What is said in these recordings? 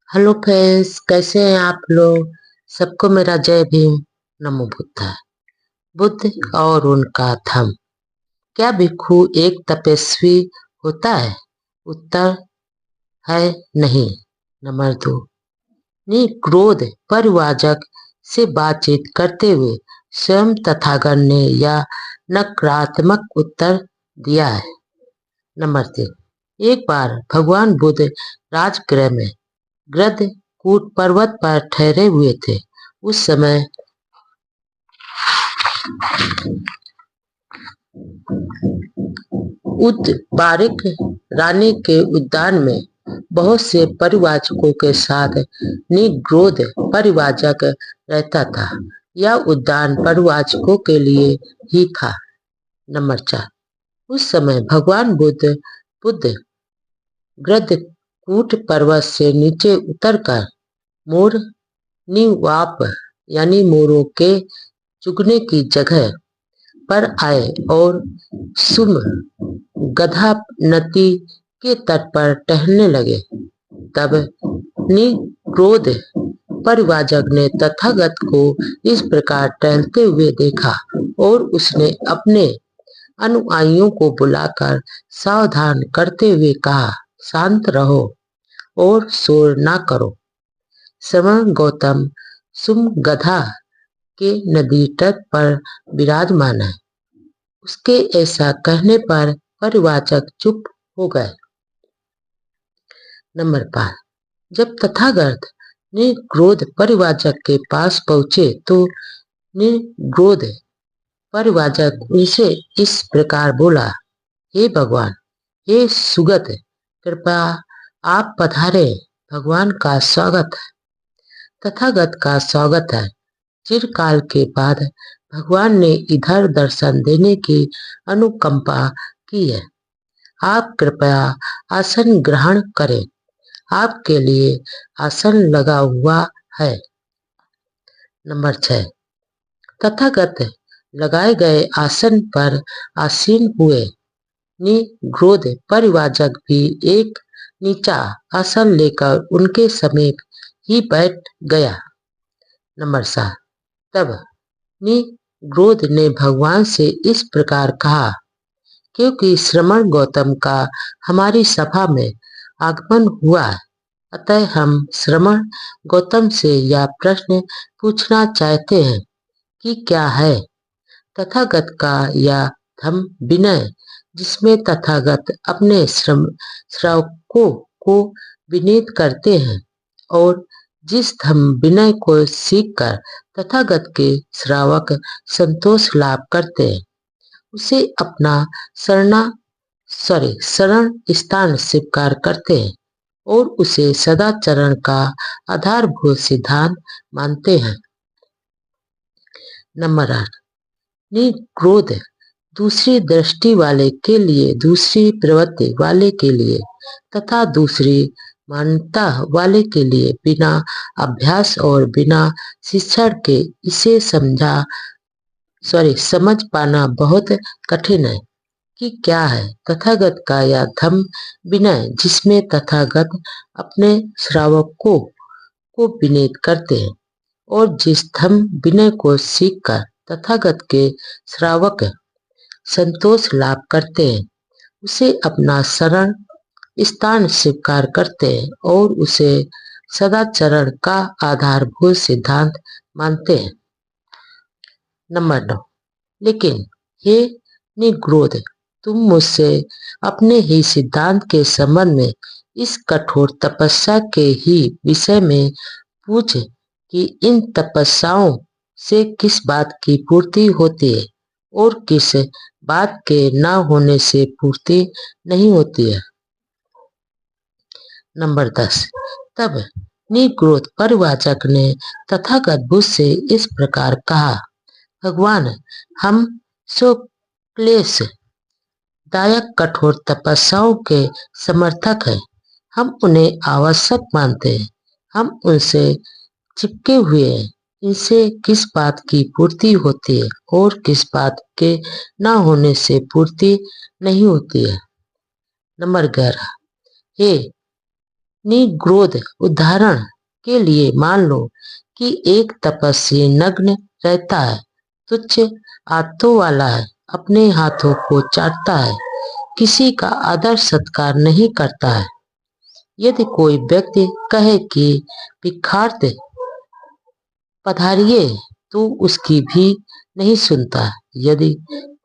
Hello friends, कैसे हैं आप लोग। सबको मेरा जय भीम। नमो बुद्धाय। बुद्ध और उनका धम्म। क्या भिक्षु एक तपस्वी होता है? उत्तर है नहीं। नंबर 2, क्रोध परिवाचक से बातचीत करते हुए स्वयं तथागत ने यह नकारात्मक उत्तर दिया है। नंबर 3, एक बार भगवान बुद्ध राजगृह में गृध्र कूट पर्वत पर ठहरे हुए थे। उस समय उत्बारिक रानी के उद्यान में बहुत से परिवाचकों के साथ निग्रोध परिवाचक रहता था। यह उद्यान परिवाचकों के लिए ही था। नंबर 4, उस समय भगवान बुद्ध गृध्र कूट पर्वत से नीचे उतरकर मोर निवाप यानी मोरों के चुगने की जगह पर आए और सुम गधा नदी के तट पर टहलने लगे। तब निक्रोध परिवाचक ने तथागत को इस प्रकार टहलते हुए देखा और उसने अपने अनुयायियों को बुलाकर सावधान करते हुए कहा, शांत रहो और शोर ना करो। श्रमण गौतम सुमगधा के नदी तट पर विराजमान है। उसके ऐसा कहने पर परिवाचक चुप हो गए। नंबर 5, जब तथागत निर्क्रोध परिवाचक के पास पहुंचे तो निर्क्रोध परिवाचक उनसे इस प्रकार बोला, हे भगवान, हे सुगत, कृपया आप पधारे। भगवान का स्वागत है। तथागत का स्वागत है। चिरकाल के बाद भगवान ने इधर दर्शन देने की अनुकंपा की है। आप कृपया आसन ग्रहण करें। आपके लिए आसन लगा हुआ है। नंबर 6, तथागत लगाए गए आसन पर आसीन हुए। निग्रोध परिवाचक भी एक नीचा आसन लेकर उनके समीप ही बैठ गया। नंबर 7, तब निग्रोध ने भगवान से इस प्रकार कहा, क्योंकि श्रमण गौतम का हमारी सभा में आगमन हुआ है, अतः हम श्रमण गौतम से यह प्रश्न पूछना चाहते हैं कि क्या है तथागत का यह धम्म विनय, जिसमें तथागत अपने श्रावकों को विनीत करते हैं और जिस धम्म विनय को सीखकर तथागत के श्रावक संतोष लाभ करते हैं, उसे अपना शरण स्थान स्वीकार करते हैं और उसे सदाचरण का आधारभूत सिद्धांत मानते हैं। नंबर 8, निक्रोध दूसरी दृष्टि वाले के लिए, दूसरी प्रवृत्ति वाले के लिए तथा दूसरी मान्यता वाले के लिए बिना अभ्यास और बिना शिक्षण के इसे समझ पाना बहुत कठिन है कि क्या है तथागत का यह धम्म विनय, जिसमें तथागत अपने श्रावकों को विनीत करते हैं और जिस धम्म विनय को सीखकर तथागत के श्रावक संतोष लाभ करते हैं, उसे अपना शरण स्थान स्वीकार करते हैं और उसे सदाचरण का आधारभूत सिद्धांत मानते हैं। नंबर 9, लेकिन हे निग्रोध, तुम मुझसे अपने ही सिद्धांत के संबंध में इस कठोर तपस्या के ही विषय में पूछ कि इन तपस्याओं से किस बात की पूर्ति होती है और किस बात के न होने से पूर्ति नहीं होती है। नंबर 10, तब निग्रोध परिवाचक ने तथागत बुद्ध से इस प्रकार कहा, भगवान, हम सो क्लेश दायक कठोर तपस्याओं के समर्थक हैं। हम उन्हें आवश्यक मानते हैं। हम उनसे चिपके हुए हैं। इनसे किस बात की पूर्ति होती है और किस बात के न होने से पूर्ति नहीं होती है। नंबर 11, हे निग्रोध उदाहरण के लिए मान लो कि एक तपस्वी नग्न रहता है, तुच्छ आंतों वाला है, अपने हाथों को चाटता है, किसी का आदर सत्कार नहीं करता है। यदि कोई व्यक्ति कहे कि भिक्षार्थ पधारिए तो उसकी भी नहीं सुनता। यदि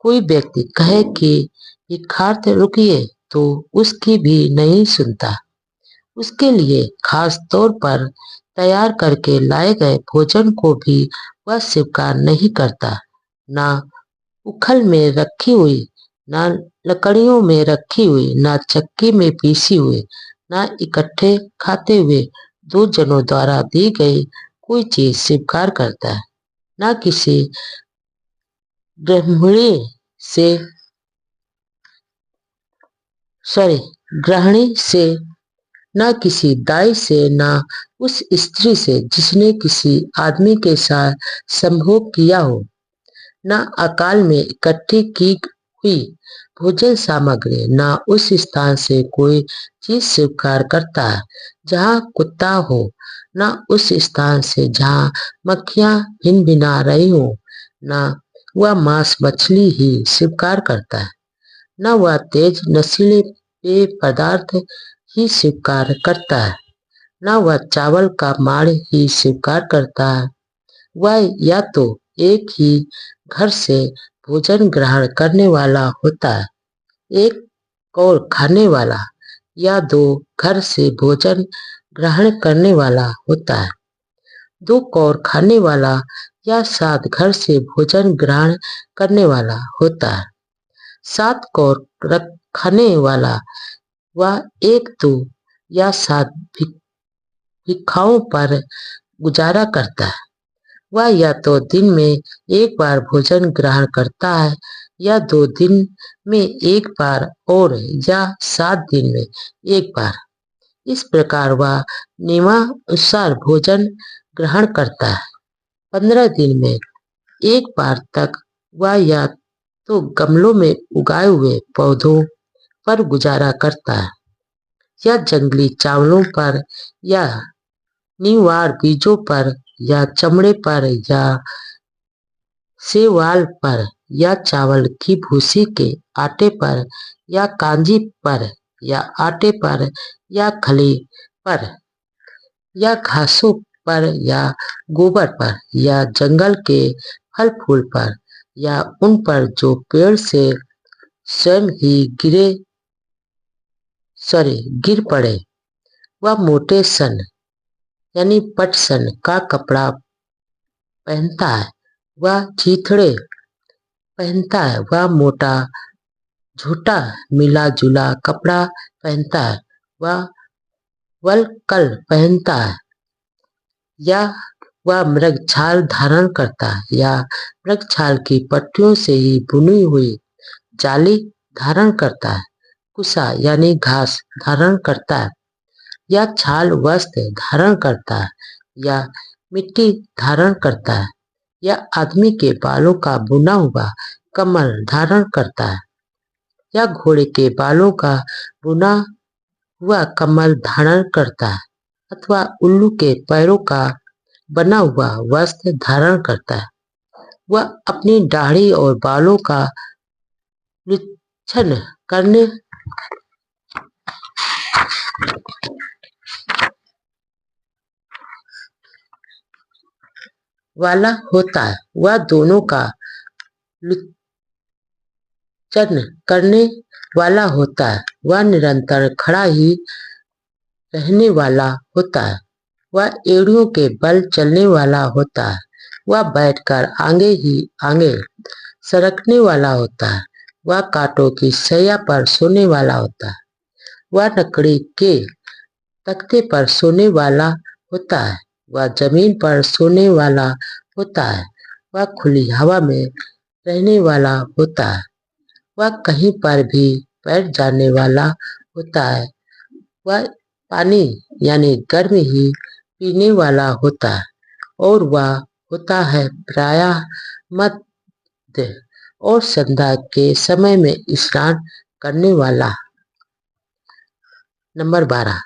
कोई व्यक्ति कहे कि भिक्षार्थ रुकिए तो उसकी भी नहीं सुनता। उसके लिए खास तौर पर तैयार करके लाए गए भोजन को भी वह स्वीकार नहीं करता। ना उखल में रखी हुई, ना लकड़ियों में रखी हुई, ना चक्की में पीसी हुई, ना इकट्ठे खाते हुए दो जनों द्वारा दी गई कोई चीज स्वीकार करता है। ना किसी ग्रहणी से ग्रहणी से, ना किसी दाई से, ना उस स्त्री से जिसने किसी आदमी के साथ संभोग किया हो, ना अकाल में इकट्ठी की हुई भोजन सामग्री, ना उस स्थान से कोई चीज स्वीकार करता है जहाँ कुत्ता हो, ना उस स्थान से जहाँ मक्खियाँ भिनभिना रही हो, ना वह मांस मछली ही स्वीकार करता है, न वह तेज नशीले पेय पदार्थ ही स्वीकार करता है, न वह चावल का माड़ ही स्वीकार करता है। वह या तो एक ही घर से भोजन ग्रहण करने वाला होता है, एक कौर खाने वाला, या दो घर से भोजन ग्रहण करने वाला होता है, दो कौर खाने वाला या 7 घर से भोजन ग्रहण करने वाला होता है। 7 कौर खाने वाला वह 1, 2 या 7 भिक्षाओं पर गुजारा करता है। वह या तो दिन में एक बार भोजन ग्रहण करता है, या 2 दिन में एक बार, और या 7 दिन में एक बार। इस प्रकार वह नियमानुसार भोजन ग्रहण करता है। 15 दिन में एक बार तक वह या तो गमलों में उगाए हुए पौधों पर गुजारा करता है, या जंगली चावलों पर, या निवार बीजों पर, या चमड़े पर, या शैवाल पर, या चावल की भूसी के आटे पर, या कांजी पर, या आटे पर, या खली पर, या घासों पर, या गोबर पर, या जंगल के फल फूल पर, या उन पर जो पेड़ से स्वयं ही गिर पड़े। वह मोटे सन यानी पटसन का कपड़ा पहनता है, वह चीथड़े पहनता है, वह मोटा झूठा मिला जुला कपड़ा पहनता है, वह वलकल पहनता है, या वह मृगछाल धारण करता है, या मृगछाल की पट्टियों से ही बुनी हुई जाली धारण करता है, कुसा यानी घास धारण करता है, या छाल वस्त्र धारण करता है, या मिट्टी धारण करता है, या आदमी के बालों का बुना हुआ कमल धारण करता है, या घोड़े के बालों का बुना हुआ कमल धारण करता है, अथवा उल्लू के पैरों का बना हुआ वस्त्र धारण करता है। वह अपनी दाढ़ी और बालों का निरीक्षण करने वाला होता है, वह दोनों का निरीक्षण करने वाला होता है, वह निरंतर खड़ा ही रहने वाला होता है, वह एड़ियों के बल चलने वाला होता है, वह बैठकर आगे ही आगे सरकने वाला होता है, वह कांटों की शैया पर सोने वाला होता है, वह लकड़ी के तख्ते पर सोने वाला होता है, वह जमीन पर सोने वाला होता है, वह खुली हवा में रहने वाला होता है, वह कहीं पर भी बैठ जाने वाला होता है, वह पानी यानी गर्म ही पीने वाला होता है, और वह होता है प्रायः मध्य और संध्या के समय में स्नान करने वाला। नंबर 12,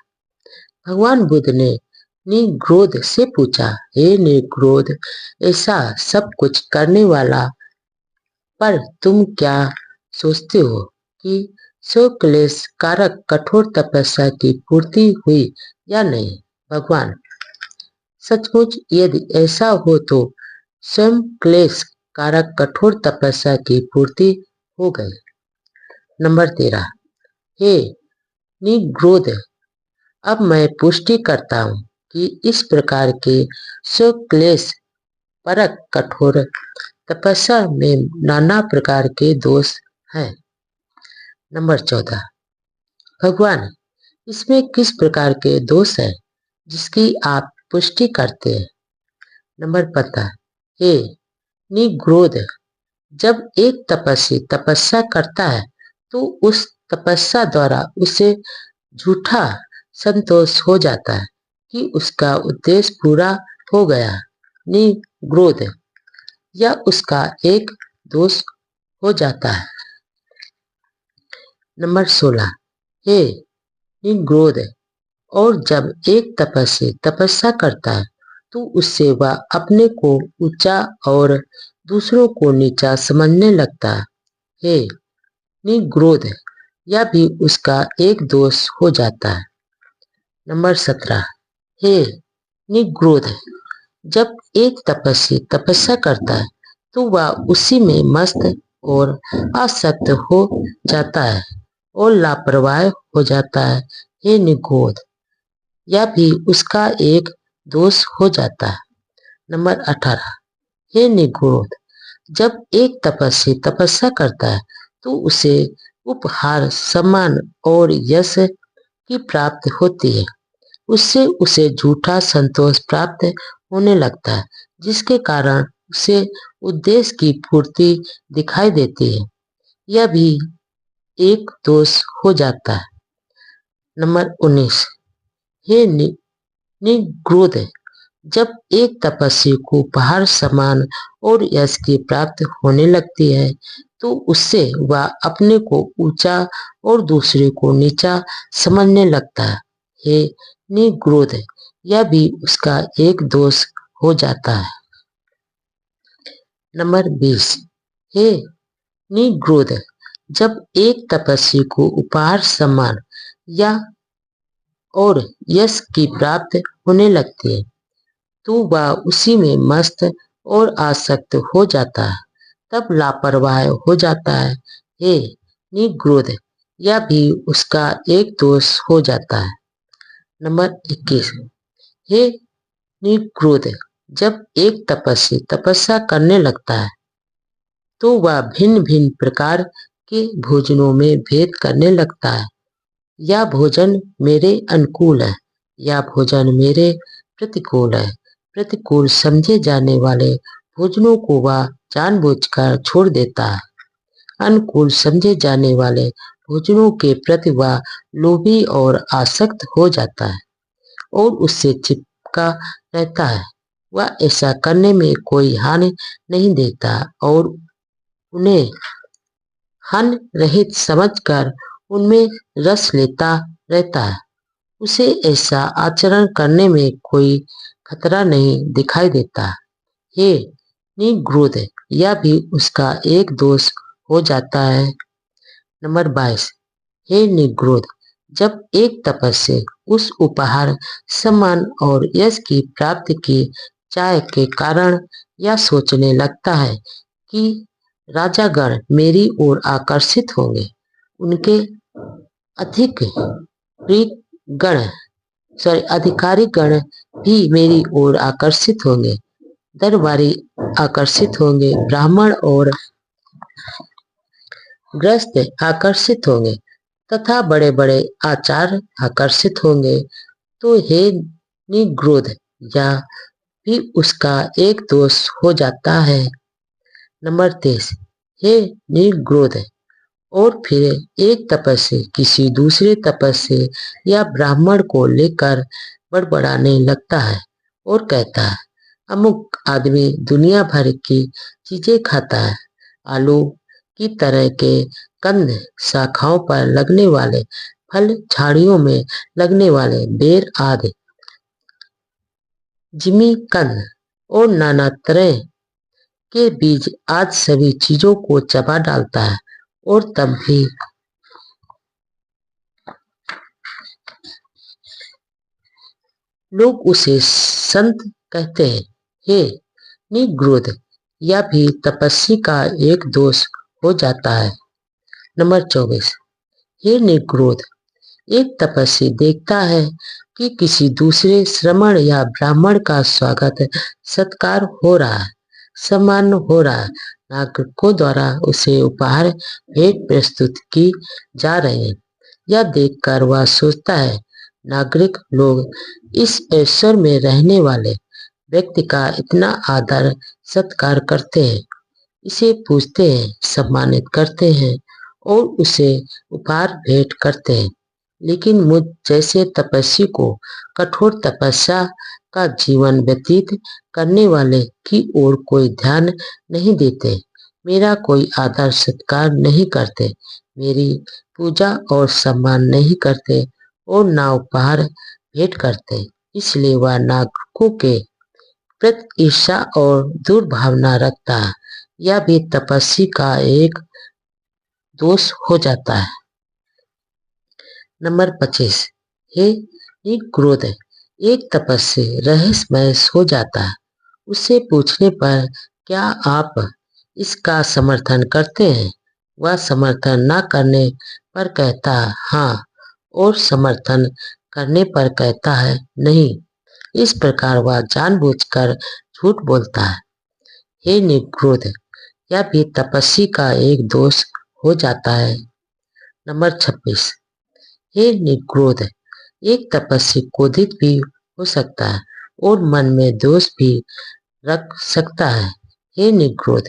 भगवान बुद्ध ने निग्रोध से पूछा, हे निग्रोध, ऐसा सब कुछ करने वाला, पर तुम क्या सोचते हो कि स्वक्लेश कारक कठोर तपस्या की पूर्ति हुई या नहीं? भगवान, सचमुच यदि ऐसा हो तो स्वयं क्लेश कारक कठोर तपस्या की पूर्ति हो गई। नंबर 13, हे निग्रोध, अब मैं पुष्टि करता हूँ कि इस प्रकार के स्वक्लेश परक कठोर तपस्या में नाना प्रकार के दोष हैं। नंबर 14, भगवान, इसमें किस प्रकार के दोष हैं जिसकी आप पुष्टि करते हैं? नंबर 15, हे निग्रोध, जब एक तपस्वी तपस्या करता है तो उस तपस्या द्वारा उसे झूठा संतोष हो जाता है कि उसका उद्देश्य पूरा हो गया। निग्रोध, यह उसका एक दोष हो जाता है। नंबर 16, हे निग्रोध, और जब एक तपस्वी तपस्या करता है तो उससे वह अपने को ऊंचा और दूसरों को नीचा समझने लगता है। हे निग्रोध, यह भी उसका एक दोष हो जाता है। नंबर 17, हे निग्रोध, जब एक तपस्वी तपस्या करता है तो वह उसी में मस्त और आसक्त हो जाता है और लापरवाह हो जाता है। हे निग्रोध, यह भी उसका एक दोष हो जाता है। नंबर 18, हे निग्रोध, जब एक तपस्वी तपस्या करता है तो उसे उपहार, सम्मान और यश की प्राप्ति होती है। उससे उसे झूठा संतोष प्राप्त होने लगता है, जिसके कारण उसे उद्देश्य की पूर्ति दिखाई देती है। यह भी एक दोष हो जाता है। नंबर 19, हे निग्रोध, जब एक तपस्वी को उपहार, सम्मान और यश की प्राप्ति होने लगती है तो उससे वह अपने को ऊंचा और दूसरे को नीचा समझने लगता है। हे निग्रोध, यह भी उसका एक दोष हो जाता है। नंबर 20, हे निग्रोध, जब एक तपस्वी को उपहार, सम्मान या और यश की प्राप्ति होने लगती है तो वह उसी में मस्त और आसक्त हो जाता है, तब लापरवाह हो जाता है। हे निग्रोध, यह भी उसका एक दोष हो जाता है। नंबर 21, हे निग्रोध, जब एक तपस्वी तपस्या करने लगता है तो वह भिन्न भिन्न प्रकार के भोजनों में भेद करने लगता है। यह भोजन मेरे अनुकूल है, यह भोजन मेरे प्रतिकूल है। प्रतिकूल समझे जाने वाले भोजनों को वह जानबूझकर छोड़ देता है। अनुकूल समझे जाने वाले भोजनों के प्रति वह लोभी और आसक्त हो जाता है और उससे चिपका रहता है। वह ऐसा करने में कोई हानि नहीं देता और उन्हें हानि रहित समझकर उनमें रस लेता रहता है। उसे ऐसा आचरण करने में कोई खतरा नहीं दिखाई देता। हे निग्रोध, यह भी उसका एक दोष हो जाता है। नंबर 22, हे निग्रोध, जब एक तपस्वी उस उपहार, सम्मान और यश की प्राप्ति की चाह के कारण यह सोचने लगता है कि राजागण मेरी ओर आकर्षित होंगे, उनके अधिक गण अधिकारी गण भी मेरी ओर आकर्षित होंगे, दरबारी आकर्षित होंगे, ब्राह्मण और ग्रस्त आकर्षित होंगे तथा बड़े बड़े आचार्य आकर्षित होंगे, तो हे निग्रोध, यह भी उसका एक दोष हो जाता है। नंबर 23, हे निग्रोध, और फिर एक तपस्वी किसी दूसरे तपस्वी या ब्राह्मण को लेकर बड़बड़ाने लगता है और कहता है, अमुक आदमी दुनिया भर की चीजें खाता है, आलू की तरह के कंद, शाखाओं पर लगने वाले फल झाड़ियों में लगने वाले बेर आदि, जिमीकंद और नाना तरह के बीज आज सभी चीजों को चबा डालता है और तब भी लोग उसे संत कहते हैं। हे निग्रोध, यह भी तपस्वी का एक दोष हो जाता है। नंबर 24। हे निग्रोध, एक तपस्वी देखता है कि किसी दूसरे श्रमण या ब्राह्मण का स्वागत सत्कार हो रहा है, सम्मान हो रहा है, नागरिकों द्वारा उसे उपहार भेंट प्रस्तुत की जा रही है। यह देखकर वह सोचता है, नागरिक लोग इस ऐश्वर्य में रहने वाले व्यक्ति का इतना आदर सत्कार करते हैं, इसे पूजते हैं, सम्मानित करते हैं और उसे उपहार भेंट करते हैं, लेकिन मुझ जैसे तपस्वी को कठोर तपस्या का जीवन व्यतीत करने वाले की ओर कोई ध्यान नहीं देते, मेरा कोई आदर सत्कार नहीं करते, मेरी पूजा और सम्मान नहीं करते और ना उपहार भेंट करते। इसलिए वह नागरिकों के प्रति ईर्ष्या और दुर्भावना रखता है। यह भी तपस्वी का एक दोष हो जाता है। नंबर 25। हे निग्रोध, एक तपस्वी रहस्यमय हो जाता है। उससे पूछने पर क्या आप इसका समर्थन करते हैं? वह समर्थन न करने पर कहता है हाँ और समर्थन करने पर कहता है नहीं। इस प्रकार वह जानबूझकर झूठ बोलता है। हे निग्रोध, यह भी तपस्वी का एक दोष हो जाता है। नंबर 26। हे निग्रोध, एक तपस्वी क्रोधित भी हो सकता है और मन में दोष भी रख सकता है। हे निग्रोध,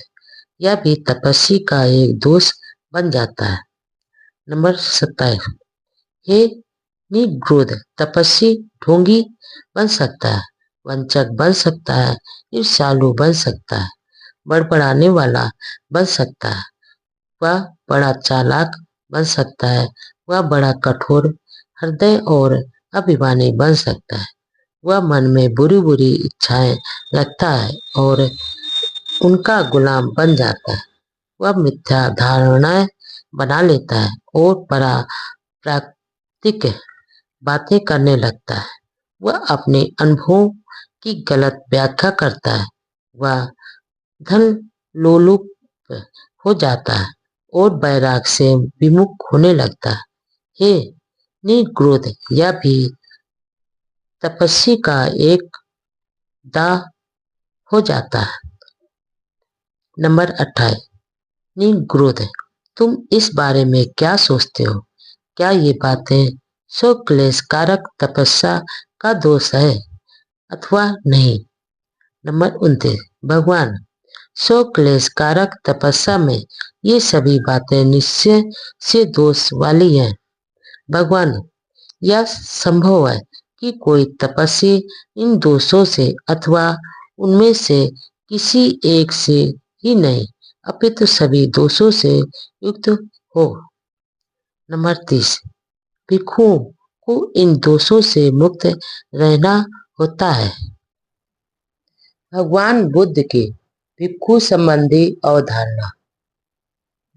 यह भी तपस्वी का एक दोष बन जाता है। नंबर 27। हे निग्रोध, तपस्वी ढोंगी बन सकता है, वंचक बन सकता है, ईर्ष्यालु बन सकता है, बड़बड़ाने वाला बन सकता है, वह बड़ा चालाक बन सकता है, वह बड़ा कठोर हृदय और अभिमानी बन सकता है, वह मन में बुरी बुरी इच्छाएं रखता है और उनका गुलाम बन जाता है, वह मिथ्या धारणाएं बना लेता है और प्राकृतिक बातें करने लगता है, वह अपने अनुभवों की गलत व्याख्या करता है, वह धन लोलुप हो जाता है और वैराग से विमुख होने लगता है। हे निग्रोध, यह भी तपस्वी का एक दाह हो जाता है। नंबर 28। निग्रोध, तुम इस बारे में क्या सोचते हो? क्या ये बातें स्वक्लेश कारक तपस्या का दोष है अथवा नहीं? नंबर 29। भगवान, स्वक्लेश कारक तपस्या में ये सभी बातें निश्चय से दोष वाली हैं। भगवान, यह संभव है कि कोई तपस्वी इन दोषों से अथवा उनमें से किसी एक से ही नहीं अपितु सभी दोषों से युक्त हो। नंबर 30। भिक्षुओं को इन दोषों से मुक्त रहना होता है। भगवान बुद्ध की भिक्षु संबंधी अवधारणा।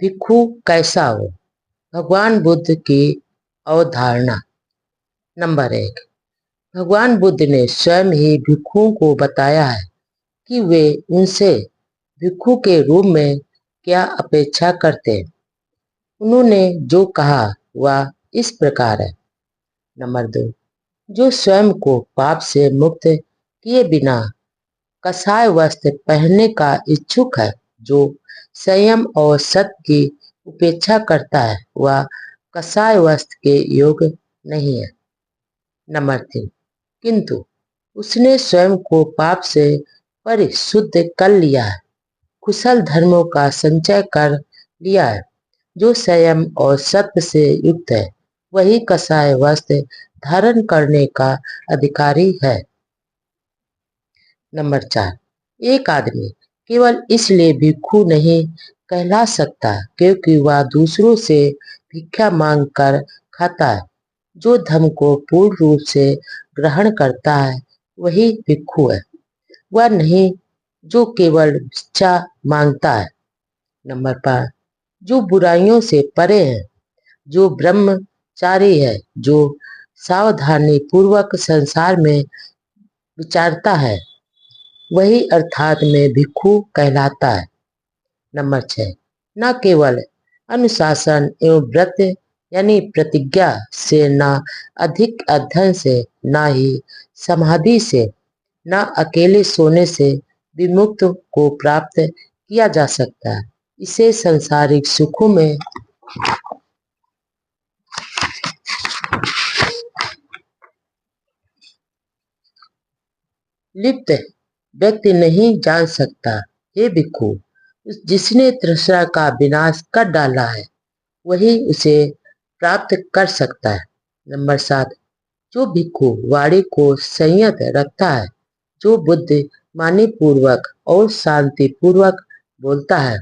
भिक्षु कैसा हो? भगवान बुद्ध की अवधारणा। नंबर 1। भगवान बुद्ध ने स्वयं ही भिक्षुओं को बताया है कि वे उनसे भिक्षु के रूप में क्या अपेक्षा करते हैं। उन्होंने जो कहा वह इस प्रकार है। नंबर 2। जो स्वयं को पाप से मुक्त किए बिना कसाय वस्त्र पहनने का इच्छुक है, जो संयम और सत्य की उपेक्षा करता है, वह कसाय वस्त्र के योग्य नहीं है। नंबर 3। किंतु उसने स्वयं को पाप से परिशुद्ध कर लिया है, कुशल धर्मों का संचय कर लिया है, जो संयम और सत्य से युक्त है, वही कसाय वस्त्र धारण करने का अधिकारी है। नंबर 4। एक आदमी केवल इसलिए भिक्षु नहीं कहला सकता क्योंकि वह दूसरों से भिक्षा मांग कर खाता है, जो धम्म को पूर्ण रूप से ग्रहण करता है वही भिक्षु है, वह नहीं जो केवल भिक्षा मांगता है। नंबर 5, जो बुराइयों से परे है, जो ब्रह्मचारी है, जो सावधानी पूर्वक संसार में विचारता है, वही अर्थात में भिक्षु कहलाता है। नंबर 6, न केवल अनुशासन एवं व्रत यानी प्रतिज्ञा से, न अधिक अध्ययन से, न ही समाधि से, न अकेले सोने से विमुक्त को प्राप्त किया जा सकता है। इसे सांसारिक सुखों में लिप्त व्यक्ति नहीं जान सकता। हे भिक्षु, जिसने तृष्णा का विनाश कर डाला है वही उसे प्राप्त कर सकता है। नंबर 7, जो भिक्षु वाणी को संयत रखता है, जो बुद्धिमानी पूर्वक और शांति पूर्वक बोलता है,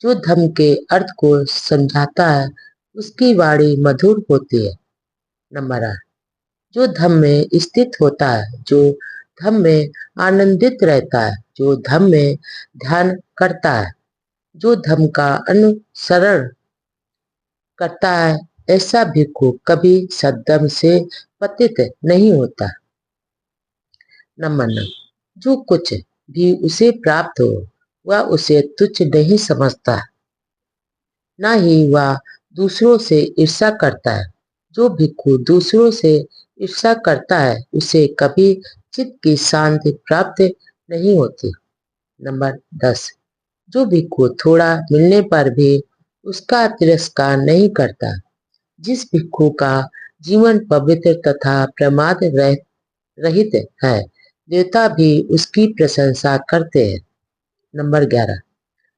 जो धम्म के अर्थ को समझाता है, उसकी वाणी मधुर होती है। नंबर 8, जो धम्म में स्थित होता है, जो धम्म में आनंदित रहता है, जो धम्म में ध्यान करता है, जो धम्म का अनुसरण करता है, ऐसा भिक्षु कभी सद्धम्म से पतित नहीं होता। नंबर 9, जो कुछ भी उसे प्राप्त हो वह उसे तुच्छ नहीं समझता, न ही वह दूसरों से ईर्ष्या करता है। जो भिक्षु दूसरों से ईर्ष्या करता है उसे कभी चित्त की शांति प्राप्त नहीं होती। नंबर 10, जो भिक्षु थोड़ा मिलने पर भी उसका तिरस्कार नहीं करता, जिस भिक्षु का जीवन पवित्र तथा प्रमाद रहित है, देवता भी उसकी प्रशंसा करते हैं। नंबर 11,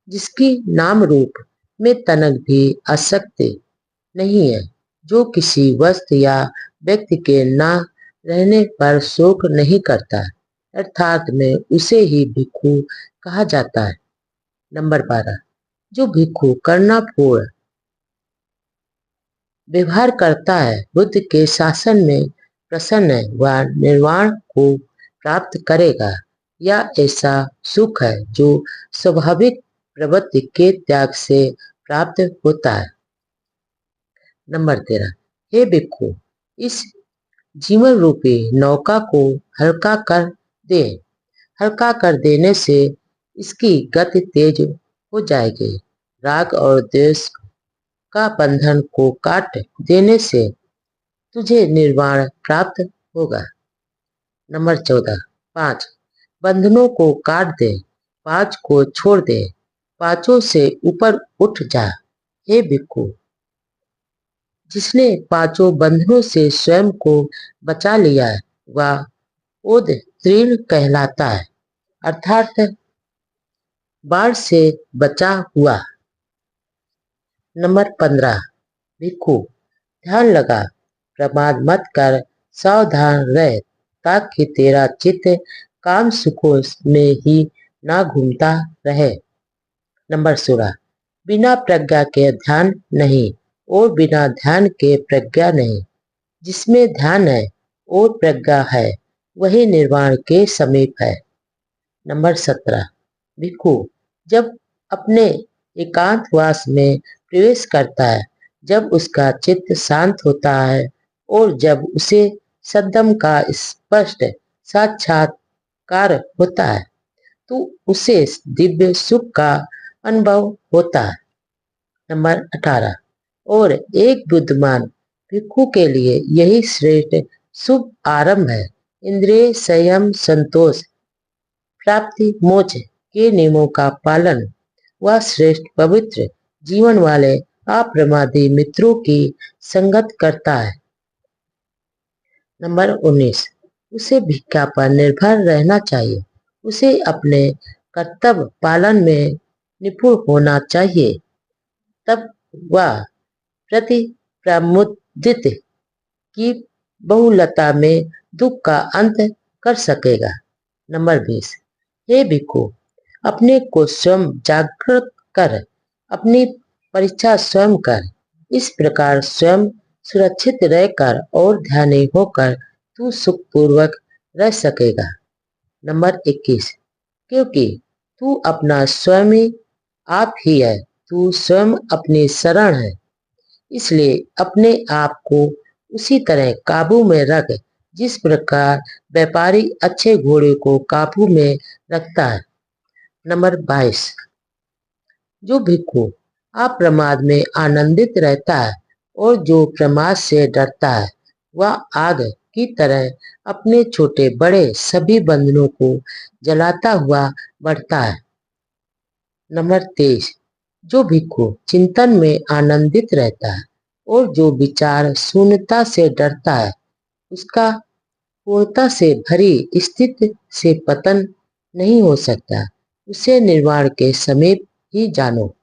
जिसकी नाम रूप में तनक भी आसक्ति नहीं है, जो किसी वस्तु या व्यक्ति के ना रहने पर शोक नहीं करता, अर्थात में उसे ही भिक्षु कहा जाता है। नंबर 12, जो भिक्षु करुणापूर्ण व्यवहार करता है, बुद्ध के शासन में प्रसन्न है, वह निर्वाण को प्राप्त करेगा। यह ऐसा सुख है जो स्वाभाविक प्रवृत्ति के त्याग से प्राप्त होता है। नंबर 13, हे भिक्षु, इस जीवन रूपी नौका को हल्का कर दे। हल्का कर देने से इसकी गति तेज हो जाएगी। राग और द्वेष का बंधन को काट देने से तुझे निर्वाण प्राप्त होगा। नंबर 14, 5, बंधनों को काट दे, 5 को छोड़ दे, 5 से ऊपर उठ जा। हे भिक्षु, जिसने 5 बंधनों से स्वयं को बचा लिया है वह उद्तीर्ण कहलाता है, अर्थात बाढ़ से बचा हुआ। नंबर 15, भिक्षु, ध्यान लगा, प्रमाद मत कर, सावधान रह, ताकि तेरा चित्त काम सुखों में ही ना घूमता रहे। नंबर 16, बिना प्रज्ञा के ध्यान नहीं और बिना ध्यान के प्रज्ञा नहीं। जिसमें ध्यान है और प्रज्ञा है वही निर्वाण के समीप है। नंबर 17, भिक्षु जब अपने एकांतवास में प्रवेश करता है, जब उसका चित्त शांत होता है और जब उसे सद्गम का स्पष्ट साक्षात्कार होता है, तो उसे दिव्य सुख का अनुभव होता है। नंबर 18, और एक बुद्धिमान भिक्षु के लिए यही श्रेष्ठ शुभ आरंभ है। इंद्रिय संयम, संतोष, प्राप्ति, मोक्ष के नियमों का पालन, वह श्रेष्ठ पवित्र जीवन वाले अप्रमादी मित्रों की संगत करता है। नंबर 19, उसे भिक्षा पर निर्भर रहना चाहिए। उसे अपने कर्तव्य पालन में निपुण होना चाहिए, तब वह प्रति प्रमुदित की बहुलता में दुख का अंत कर सकेगा। नंबर 20, हे भिक्षु, अपने को स्वयं जागृत कर, अपनी परीक्षा स्वयं कर। इस प्रकार स्वयं सुरक्षित रहकर और ध्यानी होकर तू सुखपूर्वक रह सकेगा। नंबर 21, क्योंकि तू अपना स्वयं आप ही है, तू स्वयं अपनी शरण है, इसलिए अपने आप को उसी तरह काबू में रख जिस प्रकार व्यापारी अच्छे घोड़े को काबू में रखता है। नंबर 22, जो भिक्षु अप्रमाद में आनंदित रहता है और जो प्रमाद से डरता है वह आग की तरह अपने छोटे बड़े सभी बंधनों को जलाता हुआ बढ़ता है। नंबर 23, जो भिक्षु चिंतन में आनंदित रहता है और जो विचार शून्यता से डरता है उसका पूर्णता से भरी स्थिति से पतन नहीं हो सकता, उसे निर्वाण के समीप ही जानो।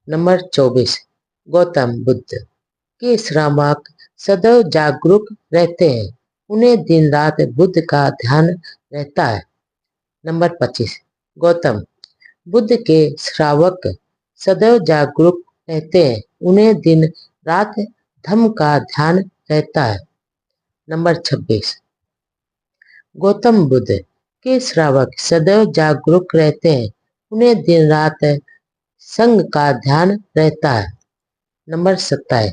नंबर 24, गौतम बुद्ध के श्रावक सदैव जागरूक रहते हैं, उन्हें दिन रात बुद्ध का ध्यान रहता है। नंबर 25, गौतम बुद्ध के श्रावक सदैव जागरूक रहते हैं, उन्हें दिन रात धम्म का ध्यान रहता है। नंबर 26, गौतम बुद्ध के श्रावक सदैव जागरूक रहते हैं, उन्हें दिन रात संग का ध्यान रहता है। नंबर 27,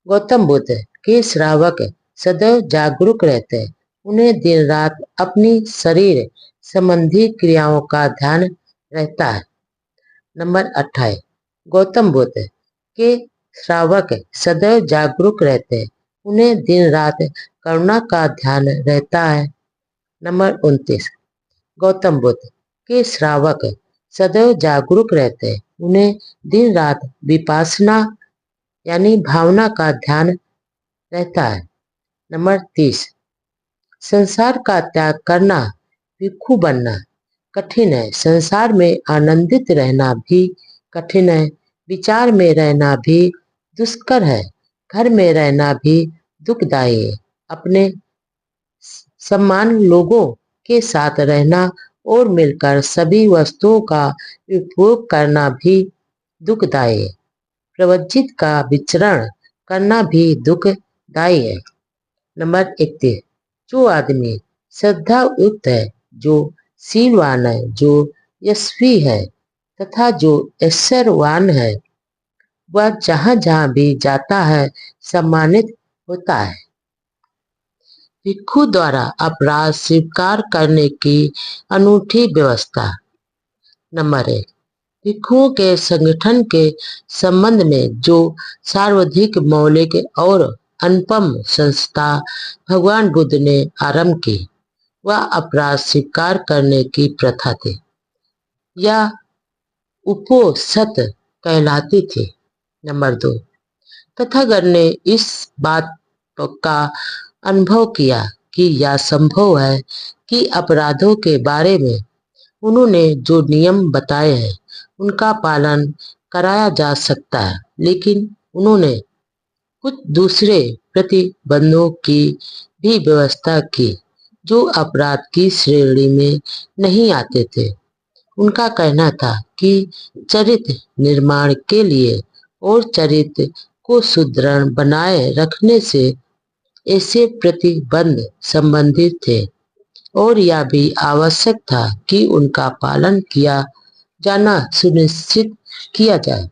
गौतम बुद्ध के श्रावक सदैव जागरूक रहते हैं, उन्हें दिन रात अपनी शरीर संबंधी क्रियाओं का ध्यान रहता है। नंबर 28, गौतम बुद्ध के श्रावक सदैव जागरूक रहते हैं, उन्हें दिन रात करुणा का ध्यान रहता है। नंबर 29, गौतम बुद्ध के श्रावक सदैव जागरूक रहते हैं, उन्हें दिन रात विपासना यानी भावना का ध्यान रहता है। नंबर 30, संसार का त्याग करना, भिक्षु बनना कठिन है, संसार में आनंदित रहना भी कठिन है, विचार में रहना भी दुष्कर है, घर में रहना भी दुखदायी है, अपने सम्मान लोगों के साथ रहना और मिलकर सभी वस्तुओं का उपभोग करना भी दुखदायी है, प्रवज्जित का विचरण करना भी दुखदायी है। नंबर 31, जो आदमी श्रद्धा युक्त है, जो शीलवान है, जो यशस्वी है तथा जो ऐश्वर्यवान है, वह जहां जहां भी जाता है सम्मानित होता है। भिक्षु द्वारा अपराध स्वीकार करने की अनूठी व्यवस्था। नंबर 1, भिक्षुओं के संगठन के संबंध में जो सर्वाधिक मौलिक और अनुपम संस्था भगवान बुद्ध ने आरंभ की वह अपराध स्वीकार करने की प्रथा थी। यह उपोषत कहलाती थी। नंबर 2, तथागत ने इस बात का अनुभव किया कि यह संभव है कि अपराधों के बारे में उन्होंने जो नियम बताए हैं उनका पालन कराया जा सकता है, लेकिन उन्होंने कुछ दूसरे प्रतिबंधों की भी व्यवस्था की जो अपराध की श्रेणी में नहीं आते थे। उनका कहना था कि चरित्र निर्माण के लिए और चरित्र को सुदृढ़ बनाए रखने से ऐसे प्रतिबंध संबंधित थे और यह भी आवश्यक था कि उनका पालन किया जाना सुनिश्चित किया जाए।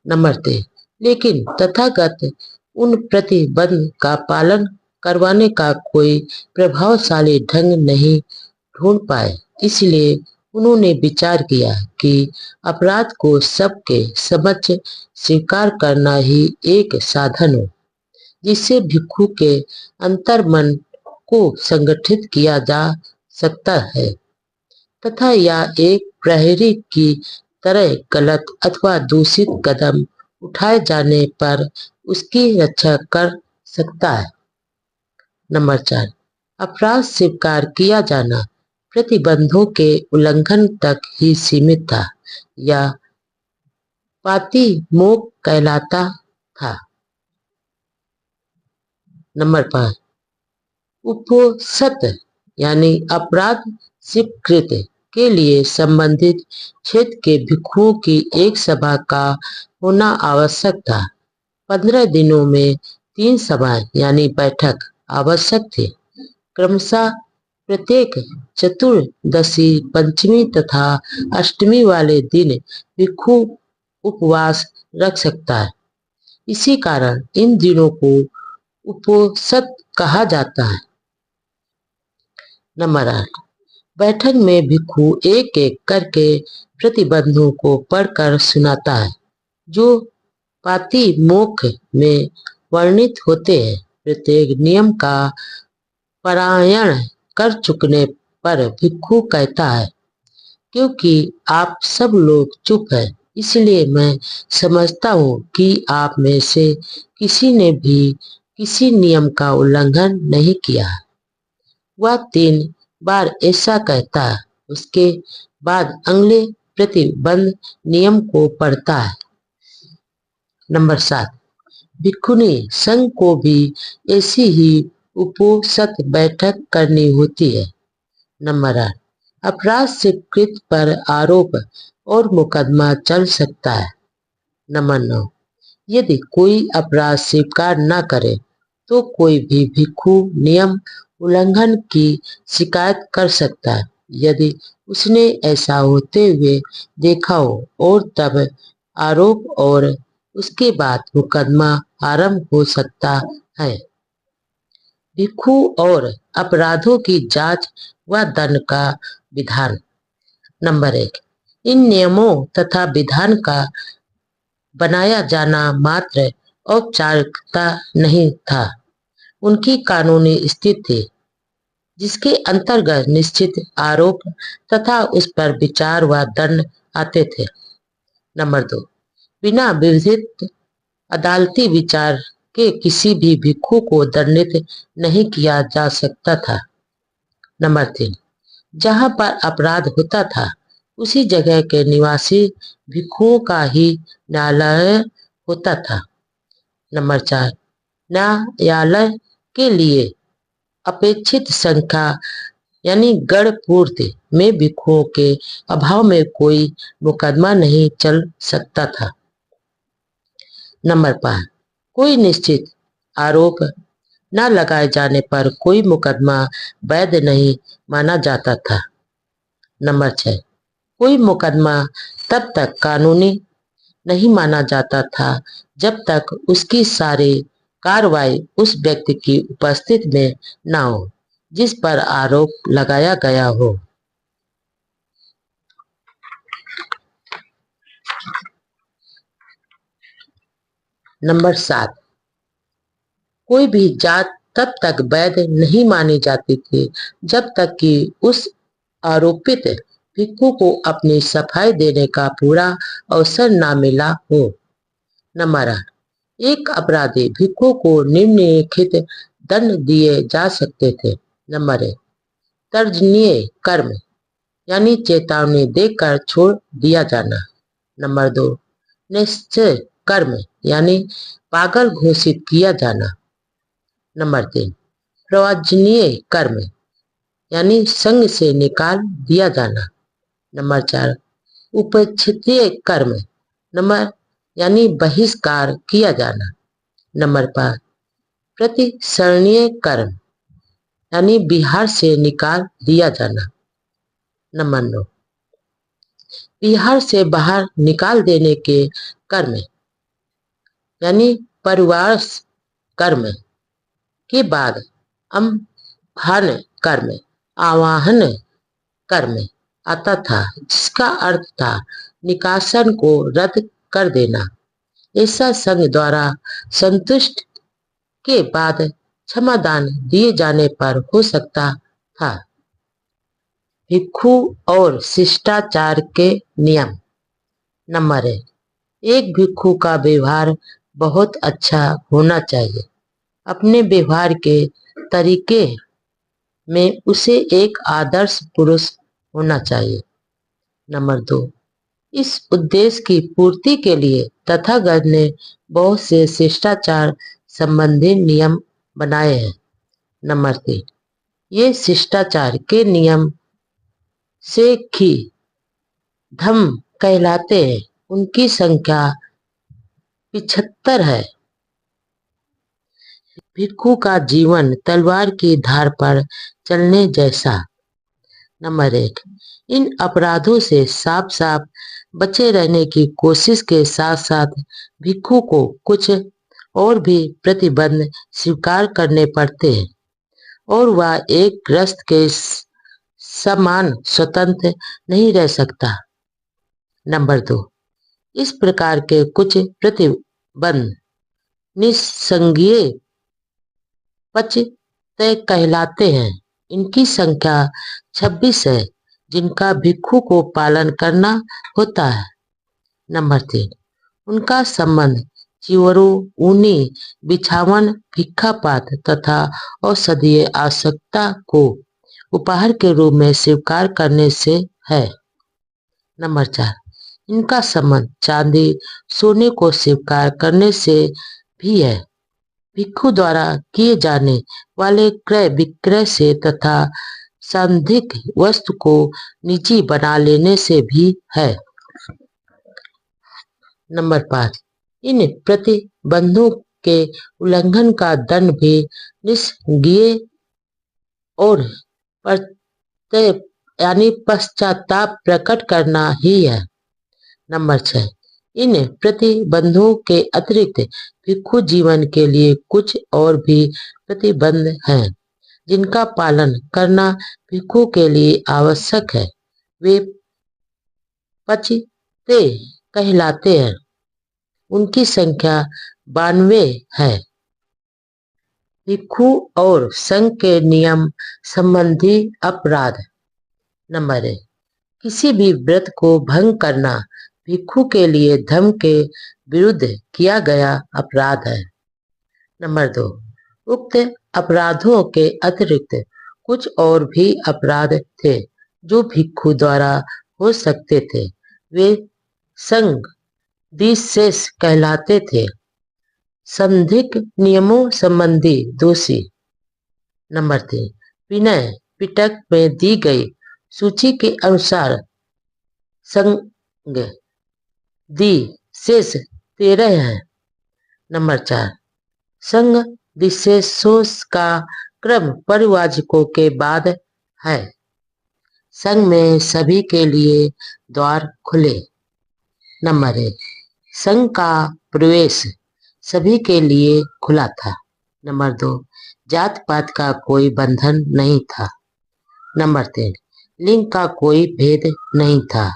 नंबर 3, लेकिन तथागत उन प्रतिबंध का पालन करवाने का कोई प्रभावशाली ढंग नहीं ढूंढ पाए, इसलिए उन्होंने विचार किया कि अपराध को सबके समक्ष स्वीकार करना ही एक साधन हो जिससे भिक्षु के अंतर्मन को संगठित किया जा सकता है तथा यह एक प्रहरी की तरह गलत अथवा दूषित कदम उठाए जाने पर उसकी रक्षा कर सकता है। नंबर 4, अपराध स्वीकार किया जाना प्रतिबंधों के उल्लंघन तक ही सीमित था। यह पातिमोक्ष कहलाता था। नंबर 5, उपोषत यानी अपराध स्वीकृत के लिए संबंधित क्षेत्र के भिक्षुओं की एक सभा का होना आवश्यक था। 15 दिनों में 3 सभाएं यानी बैठक आवश्यक थी। क्रमशः प्रत्येक चतुर्दशी, पंचमी तथा अष्टमी वाले दिन भिक्षु उपवास रख सकता है। इसी कारण इन दिनों को उपोषद कहा जाता है। नंबर 8, बैठक में भिक्षु एक एक करके प्रतिबंधों को पढ़कर सुनाता है, जो पातिमोक्ष में वर्णित होते हैं। प्रत्येक नियम का पारायण कर चुकने पर भिक्षु कहता है, क्योंकि आप सब लोग चुप हैं, इसलिए मैं समझता हूँ कि आप में से किसी ने भी किसी नियम का उल्लंघन नहीं किया। वह 3 बार ऐसा कहता है, उसके बाद अगले प्रतिबंध नियम को पढ़ता है। नंबर 7, भिक्षुणी संघ को भी ऐसी ही उपोषद बैठक करनी होती है। नंबर 8, अपराध से कृत पर आरोप और मुकदमा चल सकता है। नंबर 9, यदि कोई अपराध स्वीकार न करे तो कोई भी भिक्षु नियम उल्लंघन की शिकायत कर सकता है, यदि उसने ऐसा होते हुए देखा हो, और तब आरोप और उसके बाद मुकदमा आरंभ हो सकता है। भिक्षु और अपराधों की जांच व दंड का विधान। नंबर 1, इन नियमों तथा विधान का बनाया जाना मात्र औपचारिकता नहीं था, उनकी कानूनी स्थिति थी, जिसके अंतर्गत निश्चित आरोप तथा उस पर विचार व दंड आते थे। नंबर 2, बिना विविध अदालती विचार के किसी भी भिक्षु को दंडित नहीं किया जा सकता था। नंबर 3, जहाँ पर अपराध होता था उसी जगह के निवासी भिक्षुओं का ही न्यायालय होता था। नंबर 4, न्यायालय के लिए अपेक्षित संख्या यानी गण पूर्ति में भिक्षुओं के अभाव में कोई मुकदमा नहीं चल सकता था। नंबर 5, कोई निश्चित आरोप न लगाए जाने पर कोई मुकदमा वैध नहीं माना जाता था। नंबर 6, कोई मुकदमा तब तक कानूनी नहीं माना जाता था जब तक उसकी सारी कार्रवाई उस व्यक्ति की उपस्थिति में न हो जिस पर आरोप लगाया गया हो। नंबर 7, कोई भी जात तब तक वैध नहीं मानी जाती थी जब तक कि उस आरोपित भिक्षु को अपनी सफाई देने का पूरा अवसर न मिला हो। नंबर 8, एक अपराधी भिक्षु को निम्नलिखित दंड दिए जा सकते थे। नंबर 1, तर्जनीय कर्म यानी चेतावनी देकर छोड़ दिया जाना। नंबर 2, निश्चय कर्म यानी पागल घोषित किया जाना। नंबर 3, प्रवचनीय कर्म यानी संघ से निकाल दिया जाना। नंबर 4, उपेक्षितीय कर्म नंबर यानी बहिष्कार किया जाना। नंबर 5, प्रतिसरणीय कर्म यानी बिहार से निकाल दिया जाना। नंबर 9, बिहार से बाहर निकाल देने के कर्म यानी परिवार कर्म के बाद आह्वान कर्म आवाहन कर्म आता था, जिसका अर्थ था निकासन को रद्द कर देना। ऐसा संघ द्वारा संतुष्ट के बाद क्षमादान दिए जाने पर हो सकता था। भिक्षु और शिष्टाचार के नियम। नंबर 1, एक भिक्षु का व्यवहार बहुत अच्छा होना चाहिए। अपने व्यवहार के तरीके में उसे एक आदर्श पुरुष होना चाहिए। नंबर 2, इस उद्देश्य की पूर्ति के लिए तथागत ने बहुत से शिष्टाचार संबंधी नियम बनाए हैं। नंबर 3, ये शिष्टाचार के नियम से ही धम्म कहलाते हैं। उनकी संख्या 75 है। भिक्षु का जीवन तलवार की धार पर चलने जैसा। नंबर 8, इन अपराधों से साफ साफ बचे रहने की कोशिश के साथ साथ भिक्षु को कुछ और भी प्रतिबंध स्वीकार करने पड़ते हैं और वह एक ग्रस्त के समान स्वतंत्र नहीं रह सकता। नंबर 2, इस प्रकार के कुछ प्रतिबंध निस्संज्ञेय पचते कहलाते हैं। इनकी संख्या 26 है जिनका भिक्षु को पालन करना होता है। नंबर 3, उनका संबंध चिवरों, ऊनी बिछावन, भिक्षापात्र तथा औषधीय आवश्यकता को उपहार के रूप में स्वीकार करने से है। नंबर 4, इनका संबंध चांदी सोने को स्वीकार करने से भी है, भिक्षु द्वारा किए जाने वाले क्रय विक्रय से तथा सांदिक वस्तु को निजी बना लेने से भी है। नंबर 5, इन प्रतिबंधों के उल्लंघन का दंड भी निस्संज्ञेय और पश्चाताप प्रकट करना ही है। नंबर 6, इन प्रतिबंधों के अतिरिक्त भिक्षु जीवन के लिए कुछ और भी प्रतिबंध हैं जिनका पालन करना भिक्षु के लिए आवश्यक है। वे पचते कहलाते हैं। उनकी संख्या 92 है। भिक्षु और संघ के नियम संबंधी अपराध। नंबर 1, किसी भी व्रत को भंग करना भिक्षु के लिए धर्म के विरुद्ध किया गया अपराध है। नंबर 2, उक्त अपराधों के अतिरिक्त कुछ और भी अपराध थे जो भिक्षु द्वारा हो सकते थे। वे संघ विशेष कहलाते थे। संधिक नियमों संबंधी दोषी। नंबर 3, विनय पिटक में दी गई सूची के अनुसार संघ शेष 13 है। नंबर 4, संघ विशेषों का क्रम परिवाचकों के बाद है। संघ में सभी के लिए द्वार खुले। नंबर 1, संघ का प्रवेश सभी के लिए खुला था। नंबर 2, जात पात का कोई बंधन नहीं था। नंबर 3, लिंग का कोई भेद नहीं था।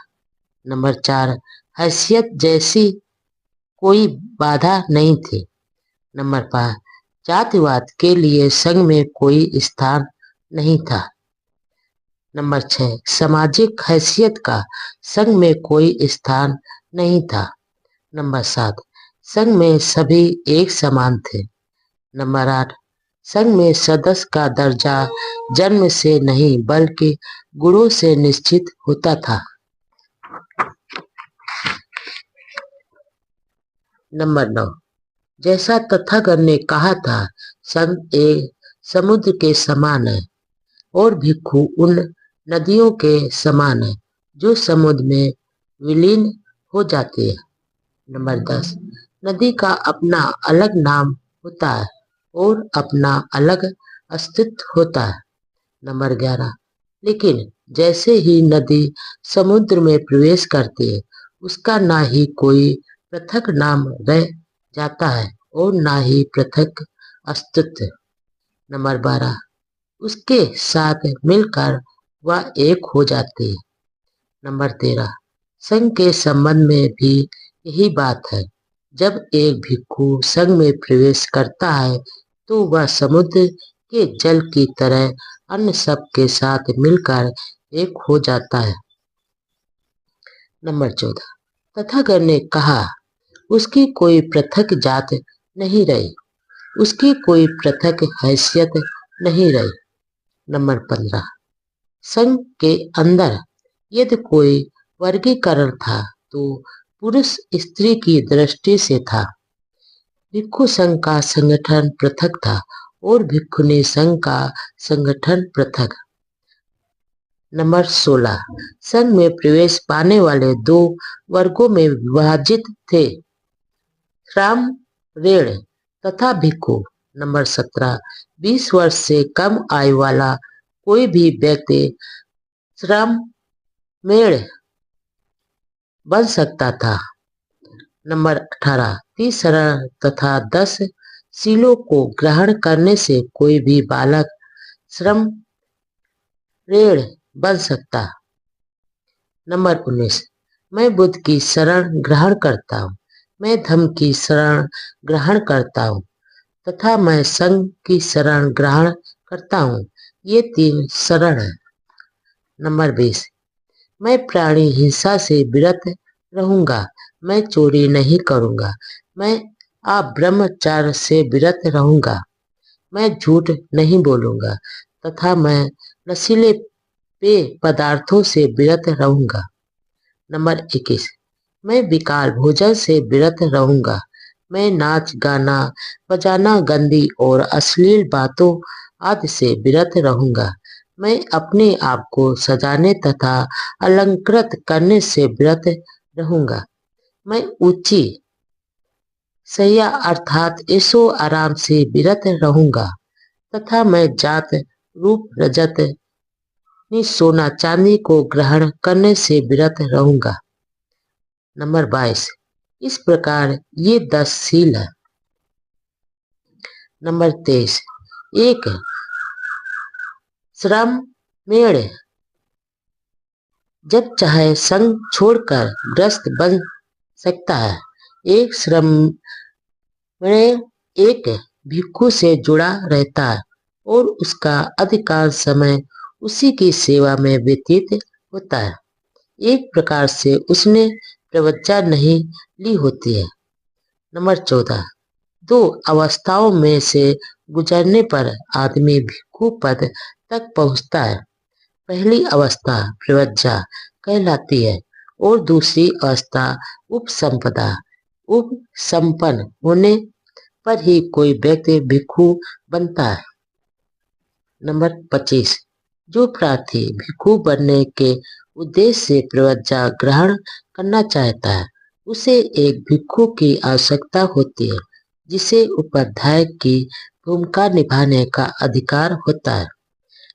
नंबर 4, हैसियत जैसी कोई बाधा नहीं थी। नंबर 5, जातिवाद के लिए संघ में कोई स्थान नहीं था। नंबर 6, सामाजिक हैसियत का संघ में कोई स्थान नहीं था। नंबर 7, संघ में सभी एक समान थे। नंबर 8, संघ में सदस्य का दर्जा जन्म से नहीं बल्कि गुणों से निश्चित होता था। नंबर 9, जैसा तथागत ने कहा था, संघ एक समुद्र के समान है और भिक्षु उन नदियों के समान है जो समुद्र में विलीन हो जाती है। नंबर 10, नदी का अपना अलग नाम होता है और अपना अलग अस्तित्व होता है। नंबर 11, लेकिन जैसे ही नदी समुद्र में प्रवेश करती है उसका ना ही कोई पृथक नाम रह जाता है और ना ही पृथक अस्तित्व। नंबर 12, उसके साथ मिलकर वह एक हो जाती है। नंबर 13, संघ के संबंध में भी यही बात है। जब एक भिक्षु संघ में प्रवेश करता है तो वह समुद्र के जल की तरह अन्य सब के साथ मिलकर एक हो जाता है। नंबर 14, तथागत ने कहा, उसकी कोई पृथक जात नहीं रही, उसकी कोई पृथक हैसियत नहीं रही। नंबर 15, संघ के अंदर यदि कोई वर्गीकरण था तो पुरुष स्त्री की दृष्टि से था। भिक्षु संघ का संगठन पृथक था और भिक्षुणी संघ का संगठन पृथक। नंबर 16, संघ में प्रवेश पाने वाले 2 वर्गों में विभाजित थे, श्राम रेण तथा भिक्षु। नंबर 17, 20 वर्ष से कम आयु वाला कोई भी व्यक्ति श्रममेढ़ बन सकता था। नंबर 18, 30 शरण तथा 10 शीलों को ग्रहण करने से कोई भी बालक श्रममेढ़ बन सकता। नंबर 19, मैं बुद्ध की शरण ग्रहण करता हूँ, मैं धम्म की शरण ग्रहण करता हूँ तथा मैं संघ की शरण ग्रहण करता हूँ। ये 3 शरण है। नंबर 20, मैं प्राणी हिंसा से विरत रहूंगा, मैं चोरी नहीं करूंगा, मैं अब्रह्मचार्य से विरत रहूंगा, मैं झूठ नहीं बोलूंगा तथा मैं नशीले पेय पदार्थों से विरत रहूंगा। नंबर 21, मैं विकार भोजन से विरत रहूंगा, मैं नाच गाना बजाना गंदी और अश्लील बातों आदि से विरत रहूंगा, मैं अपने आप को सजाने तथा अलंकृत करने से विरत रहूंगा, मैं ऊंची शैया अर्थात ऐशो आराम से विरत रहूंगा तथा मैं जात रूप रजत सोना चांदी को ग्रहण करने से विरत रहूंगा। नंबर 22, इस प्रकार ये 10 शील है। नंबर 23, एक श्रममेढ़ जब चाहे संग छोड़कर ग्रस्त बन सकता है। एक श्रममेढ़ एक भिक्षु से जुड़ा रहता है और उसका अधिकांश समय उसी की सेवा में व्यतीत होता है। एक प्रकार से उसने प्रवज्जा नहीं ली होती है। नंबर 14, 2 अवस्थाओं में से गुजरने पर आदमी भिक्षु पद तक पहुंचता है। पहली अवस्था प्रवज्जा कहलाती है और दूसरी अवस्था उपसंपदा। उपसंपन्न होने पर ही कोई व्यक्ति भिक्षु बनता है। नंबर 25, जो प्रार्थी भिक्षु बनने के उद्देश्य से प्रवज्जा ग्रहण करना चाहता है उसे एक भिक्षु की आवश्यकता होती है जिसे उपाध्याय की भूमिका निभाने का अधिकार होता है।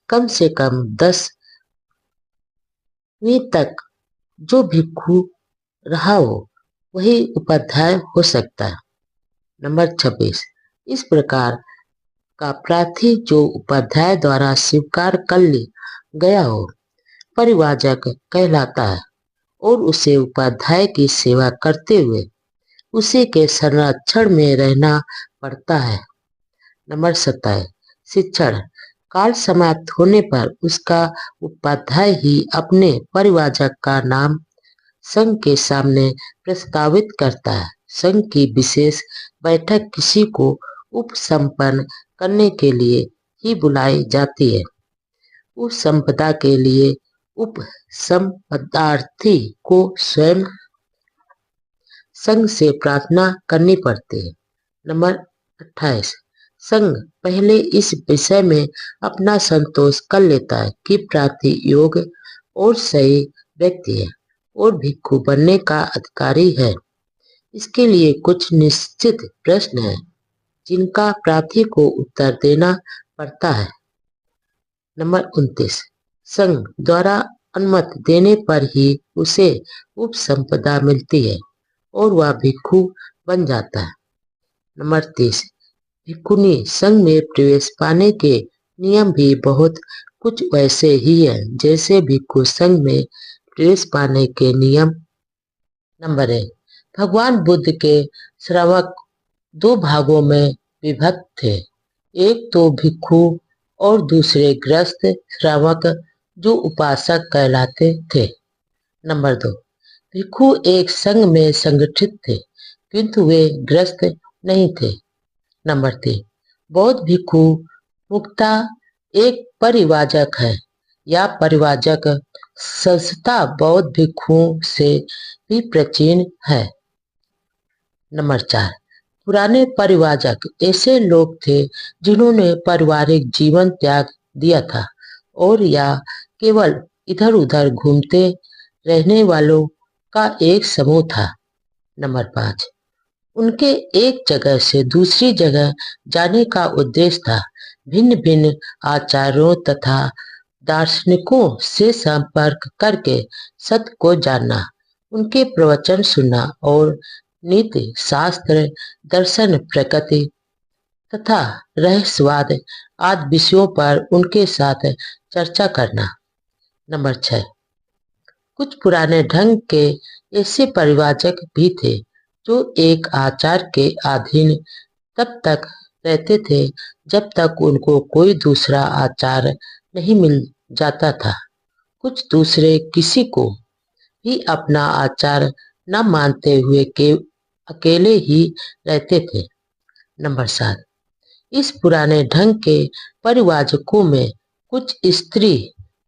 कम से कम 10वीं तक जो भिक्षु रहा हो वही उपाध्याय हो सकता है। नंबर 26, इस प्रकार का प्रार्थी जो उपाध्याय द्वारा स्वीकार कर लिया गया हो परिवाजक कहलाता है और उसे उपाध्याय की सेवा करते हुए उसी के संरक्षण में रहना पड़ता है। नंबर 27, शिक्षण काल समाप्त होने पर उसका उपाध्याय ही अपने परिवाजक का नाम संघ के सामने प्रस्तावित करता है। संघ की विशेष बैठक किसी को उपसंपन्न करने के लिए ही बुलाई जाती है। उपसंपदा के लिए उपसंपदार्थी को स्वयं संघ से प्रार्थना करनी पड़ती है। नंबर 28, संघ पहले इस विषय में अपना संतोष कर लेता है कि प्रार्थी योग्य और सही व्यक्ति है और भिक्षु बनने का अधिकारी है। इसके लिए कुछ निश्चित प्रश्न हैं जिनका प्रार्थी को उत्तर देना पड़ता है। नंबर 29, संघ द्वारा अनुमति देने पर ही उसे उपसंपदा मिलती है और वह भिक्षु बन जाता है। नंबर 30, भिक्षुनी संघ में प्रवेश पाने के नियम भी बहुत कुछ वैसे ही है जैसे भिक्षु संघ में प्रवेश पाने के नियम। नंबर 1, भगवान बुद्ध के श्रावक 2 भागों में विभक्त थे, एक तो भिक्षु और दूसरे ग्रस्त श्रावक जो उपासक कहलाते थे। नंबर 2, भिक्षु एक संघ में संगठित थे किंतु वे ग्रस्त नहीं थे। नंबर 3, बौद्ध भिक्षु मुक्ता एक परिवाजक है या परिवाजक संस्था बौद्ध भिक्षुओं से भी प्राचीन है। नंबर 4, पुराने परिवाजक ऐसे लोग थे जिन्होंने पारिवारिक जीवन त्याग दिया था और या केवल इधर उधर घूमते रहने वालों का एक समूह था। नंबर 5, उनके एक जगह से दूसरी जगह जाने का उद्देश्य था भिन्न भिन्न आचार्यों तथा दार्शनिकों से संपर्क करके सत्य को जानना, उनके प्रवचन सुनना और नीति शास्त्र, दर्शन, प्रकृति तथा रहस्यवाद आदि विषयों पर उनके साथ चर्चा करना। नंबर 6, कुछ पुराने ढंग के ऐसे परिवाचक भी थे जो एक आचार के अधीन तब तक रहते थे जब तक उनको कोई दूसरा आचार नहीं मिल जाता था। कुछ दूसरे किसी को भी अपना आचार न मानते हुए के अकेले ही रहते थे। नंबर 7, इस पुराने ढंग के परिवाचकों में कुछ स्त्री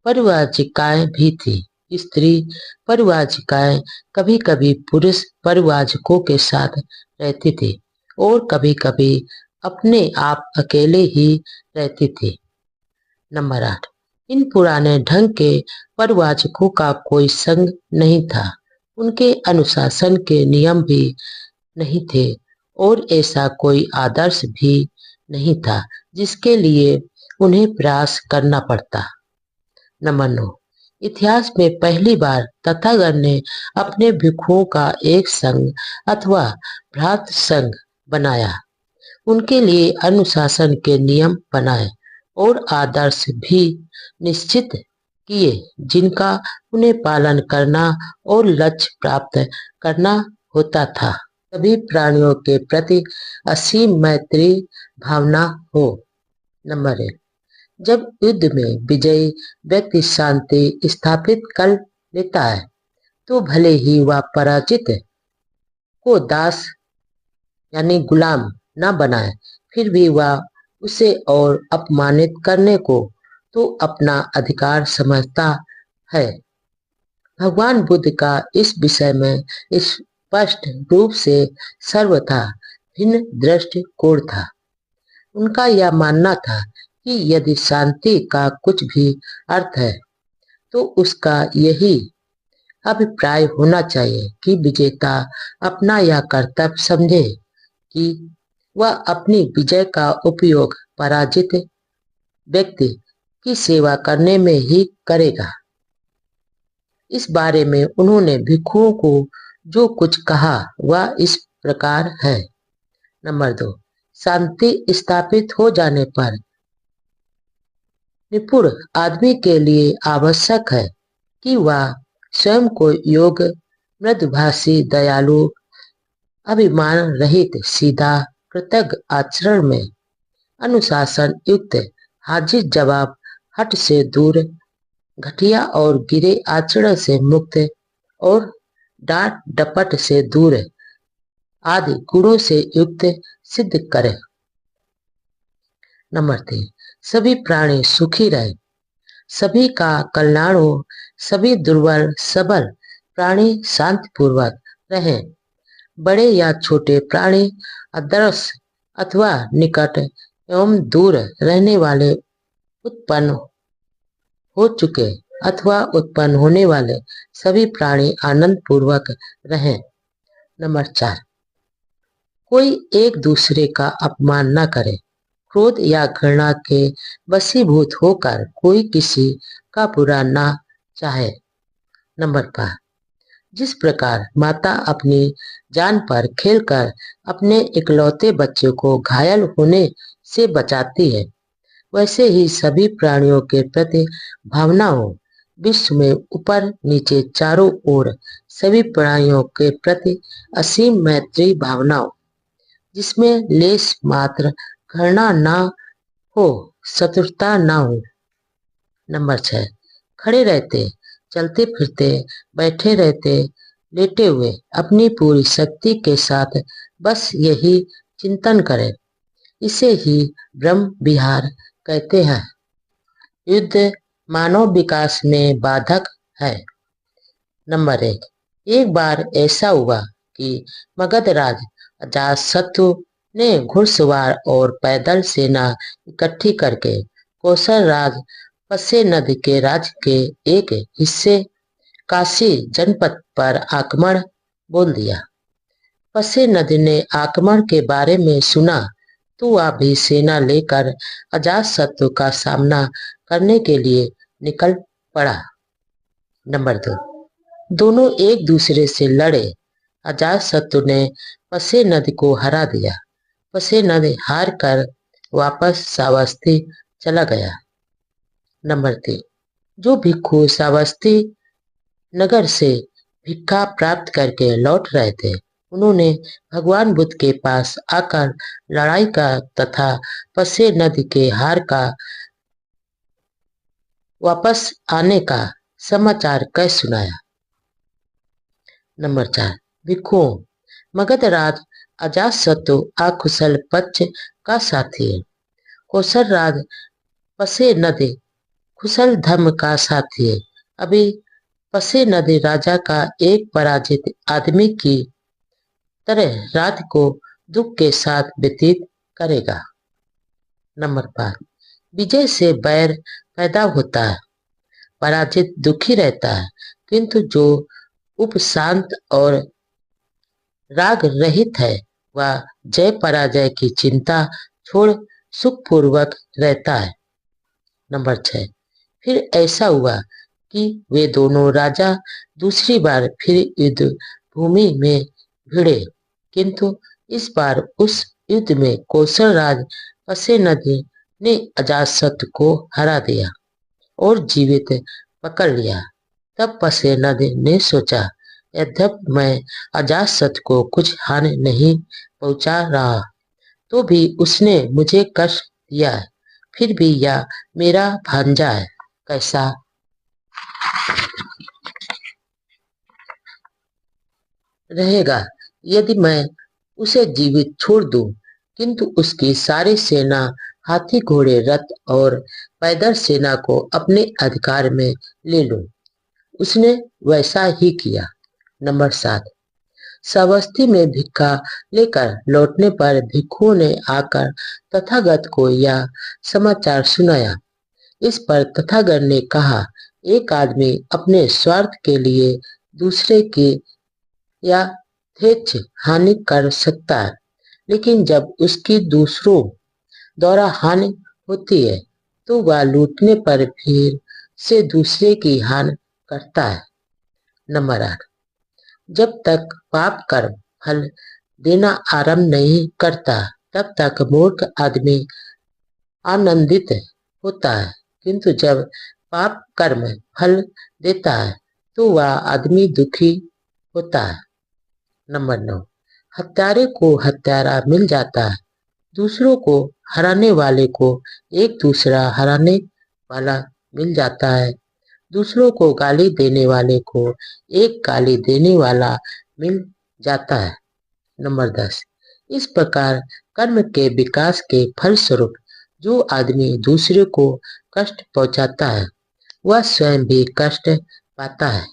परिवाचिकाएं भी थी। स्त्री परिवाचिकाएं कभी कभी पुरुष परिवाचकों के साथ रहती थी और कभी कभी अपने आप अकेले ही रहती थी। नंबर 8, इन पुराने ढंग के परिवाचकों का कोई संग नहीं था, उनके अनुशासन के नियम भी नहीं थे और ऐसा कोई आदर्श भी नहीं था जिसके लिए उन्हें प्रयास करना पड़ता। नंबर 9, इतिहास में पहली बार तथागत ने अपने भिक्षुओं का एक संघ अथवा भ्रात संघ बनाया, उनके लिए अनुशासन के नियम बनाए और आदर्श भी निश्चित किए जिनका उन्हें पालन करना और लक्ष्य प्राप्त करना होता था। सभी प्राणियों के प्रति असीम मैत्री भावना हो। नंबर 1, जब युद्ध में विजयी व्यक्ति शांति स्थापित कर लेता है तो भले ही वह पराजित को दास यानी गुलाम न बनाए, फिर भी वह उसे और अपमानित करने को तो अपना अधिकार समझता है। भगवान बुद्ध का इस विषय में स्पष्ट रूप से सर्वथा भिन्न दृष्टिकोण था। उनका यह मानना था कि यदि शांति का कुछ भी अर्थ है तो उसका यही अभिप्राय होना चाहिए कि विजेता अपना यह कर्तव्य समझे कि वह अपनी विजय का उपयोग पराजित व्यक्ति की सेवा करने में ही करेगा। इस बारे में उन्होंने भिक्षुओं को जो कुछ कहा वह इस प्रकार है। नंबर 2, शांति स्थापित हो जाने पर निपुण आदमी के लिए आवश्यक है कि वह स्वयं को योग्य, मृदुभाषी, दयालु, अभिमान रहित, सीधा, कृतज्ञ आचरण में, अनुशासन युक्त, हाजिर जवाब हट से दूर, घटिया और गिरे आचरण से मुक्त और डांट डपट से दूर आदि गुणों से युक्त सिद्ध करे। नंबर 3, सभी प्राणी सुखी रहे, सभी का कल्याण हो, सभी दुर्बल सबल प्राणी शांतिपूर्वक रहे, बड़े या छोटे प्राणी, अदृश्य अथवा निकट एवं दूर रहने वाले, उत्पन्न हो चुके अथवा उत्पन्न होने वाले सभी प्राणी आनंद पूर्वक रहें। नंबर 4, कोई एक दूसरे का अपमान न करे, क्रोध या घृणा के वशीभूत होकर कोई किसी का बुरा ना चाहे। नंबर 5, जिस प्रकार माता अपनी जान पर खेलकर अपने इकलौते बच्चे को घायल होने से बचाती है, वैसे ही सभी प्राणियों के प्रति भावना हो। विश्व में ऊपर नीचे चारों ओर सभी प्राणियों के प्रति असीम मैत्री भावना हो, जिसमें लेश मात्र घृणा ना हो, शत्रुता ना हो। नंबर 6, खड़े रहते, चलते फिरते, बैठे रहते, लेटे हुए अपनी पूरी शक्ति के साथ बस यही चिंतन करें, इसे ही ब्रह्म विहार कहते हैं। युद्ध मानव विकास में बाधक है। नंबर 1, एक बार ऐसा हुआ कि मगध राज अजातशत्रु ने घुड़सवार और पैदल सेना इकट्ठी करके कौशल राज पश्य नदी के राज्य के एक हिस्से काशी जनपद पर आक्रमण बोल दिया। पसे नद ने आक्रमण के बारे में सुना तो वह भी सेना लेकर अजातशत्रु का सामना करने के लिए निकल पड़ा। नंबर 2, दोनों एक दूसरे से लड़े। अजातशत्रु ने पसे नद को हरा दिया। पसे नद हार कर वापस श्रावस्ती चला गया। नंबर 3, जो भिक्षु श्रावस्ती नगर से भिक्षा प्राप्त करके लौट रहे थे, उन्होंने भगवान बुद्ध के पास आकर लड़ाई का तथा पसे नदी के हार का वापस आने का समाचार कह सुनाया। नंबर 4, भिक्षुओं, मगध राज अजातशत्रु अकुशल पक्ष का साथी है। कौशल राज पसे नदी कुशल धर्म का साथी है। अभी पसे नदी राजा का एक पराजित आदमी की तरह रात को दुख के साथ व्यतीत करेगा। नंबर 5, विजय से बैर पैदा होता है, पराजित दुखी रहता है, किंतु जो उपशांत और राग रहित है वह जय पराजय की चिंता छोड़ सुखपूर्वक रहता है। नंबर 6, फिर ऐसा हुआ कि वे दोनों राजा दूसरी बार फिर युद्ध भूमि में भिड़े, किंतु इस बार उस युद्ध में कौशल राज पसे नदी ने अजातशत्रु को हरा दिया और जीवित पकड़ लिया। तब पसे नदी ने सोचा, यद्यपि मैं अजातशत्रु को कुछ हानि नहीं पहुंचा रहा, तो भी उसने मुझे कष्ट दिया है। फिर भी यह मेरा भांजा है, कैसा रहेगा यदि मैं उसे जीवित छोड़ दूं, किंतु उसकी सारी सेना, हाथी घोड़े रथ और पैदल सेना को अपने अधिकार में ले लूं। उसने वैसा ही किया। नंबर 7, श्रावस्ती में भिक्षा लेकर लौटने पर भिक्षुओं ने आकर तथागत को यह समाचार सुनाया। इस पर तथागत ने कहा, एक आदमी अपने स्वार्थ के लिए दूसरे की यथेच्छ हानि कर सकता है, लेकिन जब उसकी दूसरों द्वारा हानि होती है तो वह लूटने पर फिर से दूसरे की हानि करता है। नंबर 8, जब तक पाप कर्म फल देना आरंभ नहीं करता तब तक मूर्ख आदमी आनंदित होता है, किंतु जब पाप कर्म फल देता है तो वह आदमी दुखी होता है। नंबर 9, हत्यारे को हत्यारा मिल जाता है, दूसरों को हराने वाले को एक दूसरा हराने वाला मिल जाता है, दूसरों को गाली देने वाले को एक गाली देने वाला मिल जाता है। नंबर 10, इस प्रकार कर्म के विकास के फलस्वरूप जो आदमी दूसरे को कष्ट पहुंचाता है वह स्वयं भी कष्ट पाता है।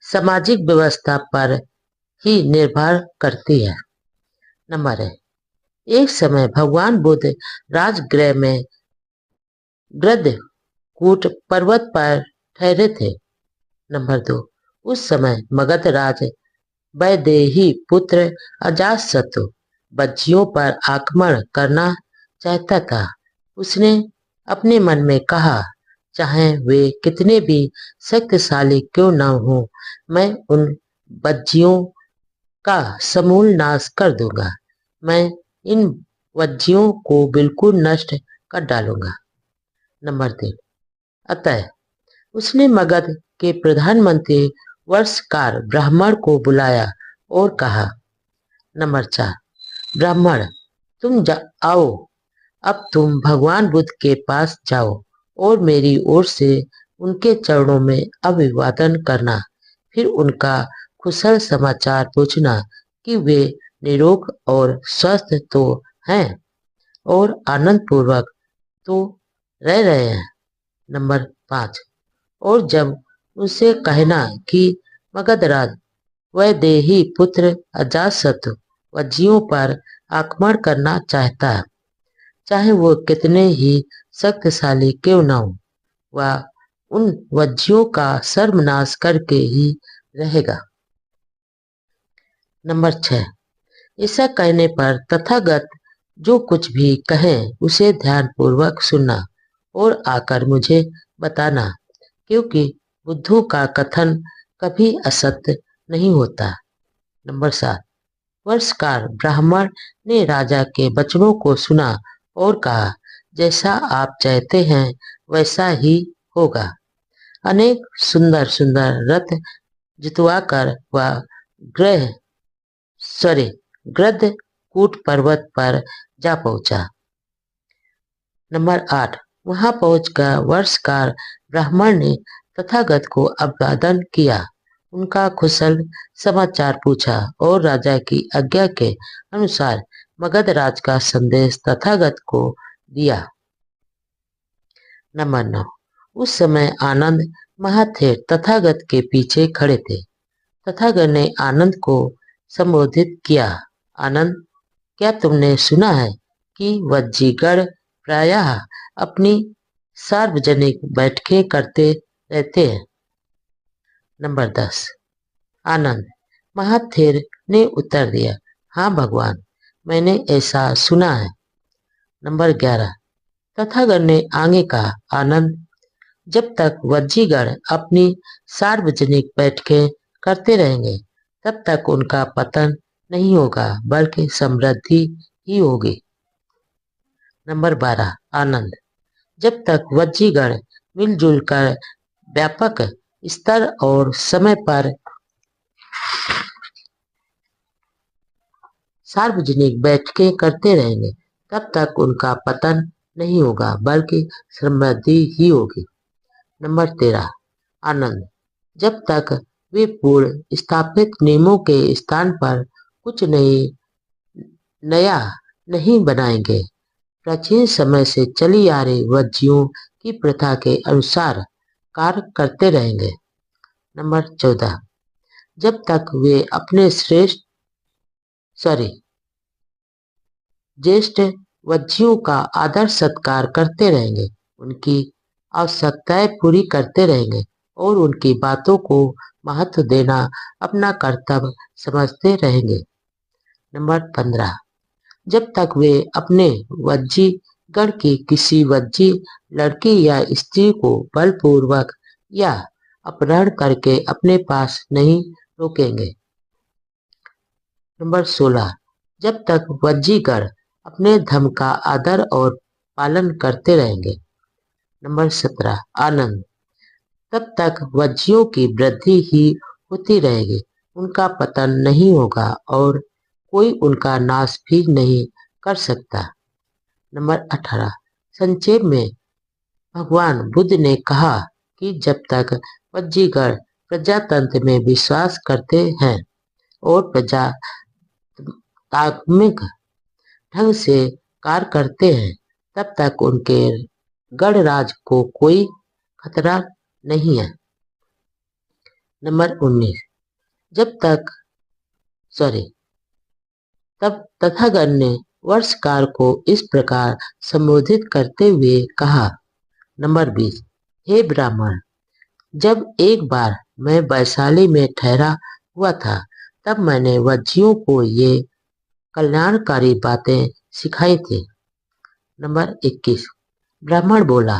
सामाजिक व्यवस्था पर ही निर्भर करती है। नंबर 1, एक समय भगवान बुद्ध राजगृह में गृद्धकूट पर्वत पर ठहरे थे। नंबर 2, उस समय मगध राज वैदेही पुत्र अजातशत्रु बज्जियों पर आक्रमण करना चाहता था। उसने अपने मन में कहा, चाहे वे कितने भी शक्तिशाली क्यों न हो, मैं उन बज्जियों का समूल नाश कर दूंगा। मैं इन वज्जियों को बिल्कुल नष्ट कर डालूंगा। नंबर 3, अतः उसने मगध के प्रधानमंत्री वर्षकार ब्राह्मण को बुलाया और कहा, नंबर 4, ब्राह्मण तुम आओ, अब तुम भगवान बुद्ध के पास जाओ और मेरी ओर से उनके चरणों में अभिवादन करना, फिर उनका कुशल समाचार पूछना कि वे निरोग और स्वस्थ तो हैं और आनंद पूर्वक तो रह रहे हैं। नंबर 5, और जब उनसे कहना कि मगधराज वैदेही पुत्र अजातशत्रु वज्जियों पर आक्रमण करना चाहता है, चाहे वो कितने ही शक्तिशाली क्यों न हो, वह उन वज्जियों का सर्वनाश करके ही रहेगा। नंबर 6। ऐसा कहने पर तथागत जो कुछ भी कहें उसे ध्यानपूर्वक सुनना और आकर मुझे बताना, क्योंकि बुद्धू का कथन कभी असत्य नहीं होता। नंबर 7। वर्षकार ब्राह्मण ने राजा के वचनों को सुना और कहा, जैसा आप चाहते हैं वैसा ही होगा। अनेक सुंदर सुंदर रथ जितवाकर वह ग्रह गृद्धकूट पर्वत पर जा पहुंचा। नंबर 8। वहां पहुंचकर वर्षकार ब्राह्मण ने तथागत को अभिवादन किया, उनका कुशल समाचार पूछा और राजा की आज्ञा के अनुसार मगधराज का संदेश तथागत को दिया। नंबर 9। उस समय आनंद महाथेर तथागत के पीछे खड़े थे। तथागत ने आनंद को संबोधित किया, आनंद, क्या तुमने सुना है कि वज्जीगढ़ प्रायः अपनी सार्वजनिक बैठकें करते रहते हैं? नंबर 10। आनंद महाथेर ने उत्तर दिया, हाँ भगवान, मैंने ऐसा सुना है। नंबर 11। तथागत ने आगे कहा, आनंद, जब तक वज्जीगढ़ अपनी सार्वजनिक बैठकें करते रहेंगे तब तक उनका पतन नहीं होगा बल्कि समृद्धि ही होगी। नंबर 12। आनंद, जब तक वज्जीगढ़ मिलजुल कर व्यापक स्तर और समय पर सार्वजनिक बैठकें करते रहेंगे तब तक उनका पतन नहीं होगा बल्कि समृद्धि ही होगी। नंबर 13। आनंद, जब तक वे पूर्ण स्थापित नियमों के स्थान पर कुछ नया नहीं बनाएंगे, प्राचीन समय से चली आ रही वज्जियों की प्रथा के अनुसार कार्य करते रहेंगे। नंबर 14। जब तक वे अपने ज्येष्ठ वज्जियों का आदर सत्कार करते रहेंगे, उनकी आवश्यकताएं पूरी करते रहेंगे और उनकी बातों को महत्व देना अपना कर्तव्य समझते रहेंगे। नंबर 15। जब तक वे अपने वज्जी गण की किसी वज्जी लड़की या स्त्री को बलपूर्वक या अपहरण करके अपने पास नहीं रोकेंगे। नंबर 16। जब तक वज्जीगण अपने धर्म का आदर और पालन करते रहेंगे। नंबर 17। आनंद, तब तक वज्जियों की वृद्धि ही होती रहेगी, उनका पतन नहीं होगा और कोई उनका नाश भी नहीं कर सकता। नंबर 18। संक्षेप में भगवान बुद्ध ने कहा कि जब तक वज्जीगण प्रजातंत्र में विश्वास करते हैं और प्रजातात्मिक ढंग से कार्य करते हैं तब तक उनके गणराज को कोई खतरा नहीं है। नंबर 19। तब तथागत ने वर्षकार को इस प्रकार संबोधित करते हुए कहा। नंबर 20। हे ब्राह्मण, जब एक बार मैं वैशाली में ठहरा हुआ था तब मैंने वज्जियों को ये कल्याणकारी बातें सिखाई थी। नंबर 21। ब्राह्मण बोला,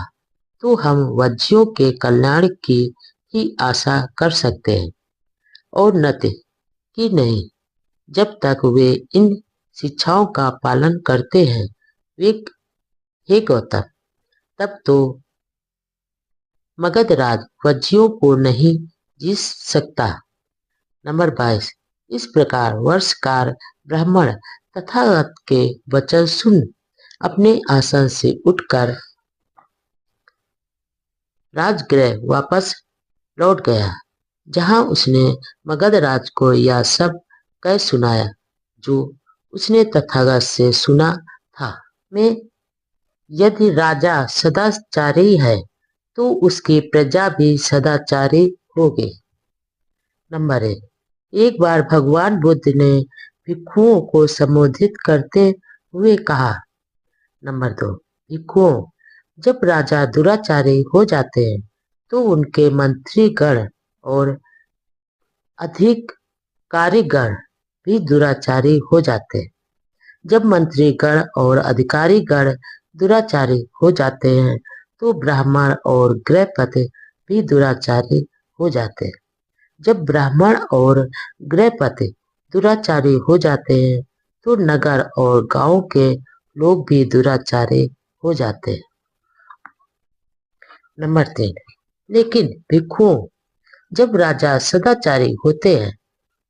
तो हम वज्जियों के कल्याण की ही आशा कर सकते हैं और नत्य कि नहीं, जब तक वे इन शिक्षाओं का पालन करते हैं। वे हे गौतम, तब तो मगधराज वज्जियों को नहीं जीत सकता। नंबर 22। इस प्रकार वर्षकार ब्राह्मण तथागत के वचन सुन अपने आसन से उठकर राजगृह वापस लौट गया, जहां उसने मगधराज को यह सब कह सुनाया जो उसने तथागत से सुना था। में यदि राजा सदाचारी है तो उसकी प्रजा भी सदाचारी होगी। नंबर 1। एक बार भगवान बुद्ध ने भिक्षुओं को संबोधित करते हुए कहा। नंबर 2। भिक्षुओं, जब राजा दुराचारी हो जाते हैं तो उनके मंत्रीगण और अधिकारीगण भी दुराचारी हो जाते हैं। जब मंत्रीगण और अधिकारीगण दुराचारी हो जाते हैं तो ब्राह्मण और गृहपति भी दुराचारी हो जाते हैं। जब ब्राह्मण और गृहपति दुराचारी हो जाते हैं तो नगर और गांव के लोग भी दुराचारी हो जाते हैं। नंबर 3, लेकिन भिक्षुओं, जब राजा सदाचारी होते हैं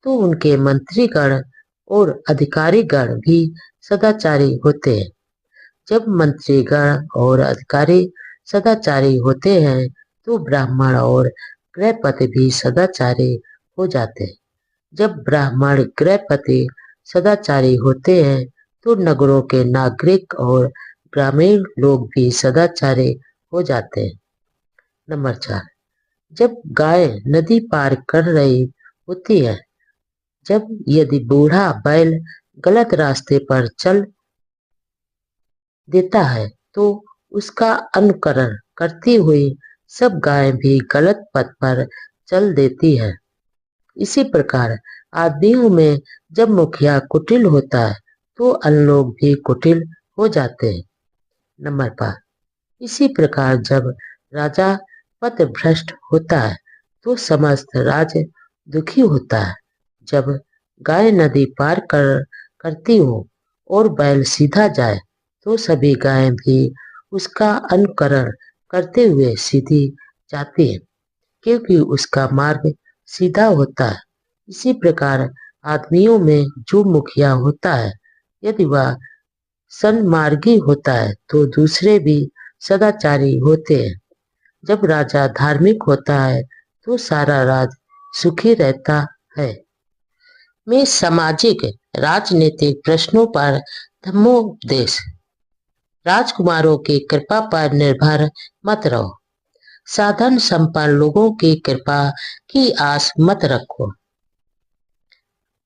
तो उनके मंत्रीगण और अधिकारीगण भी सदाचारी होते हैं। जब मंत्रीगण और अधिकारी सदाचारी होते हैं तो ब्राह्मण और गृहपति भी सदाचारी हो जाते हैं। जब ब्राह्मण गृहपति सदाचारी होते हैं तो नगरों के नागरिक और ग्रामीण लोग भी सदाचारी हो जाते हैं। नंबर 4, जब गाय नदी पार कर रही होती है, जब यदि बूढ़ा बैल गलत रास्ते पर चल देता है तो उसका अनुकरण करती हुई सब गायें भी गलत पथ पर चल देती है। इसी प्रकार आदमियों में जब मुखिया कुटिल होता है तो अन्य लोग भी कुटिल हो जाते हैं। नंबर 5, इसी प्रकार जब राजा पथभ्रष्ट होता है तो समस्त राज्य दुखी होता है। जब गाय नदी पार करती हो और बैल सीधा जाए तो सभी गायें भी उसका अनुकरण करते हुए सीधी जाती हैं, क्योंकि उसका मार्ग सीधा होता है। इसी प्रकार आदमियों में जो मुखिया होता है, यदि वह सन्मार्गी होता है तो दूसरे भी सदाचारी होते हैं। जब राजा धार्मिक होता है तो सारा राज्य सुखी रहता है। में सामाजिक राजनीतिक प्रश्नों पर धर्मोपदेश। राजकुमारों की कृपा पर निर्भर मत रहो। साधन संपन्न लोगों की कृपा की आस मत रखो।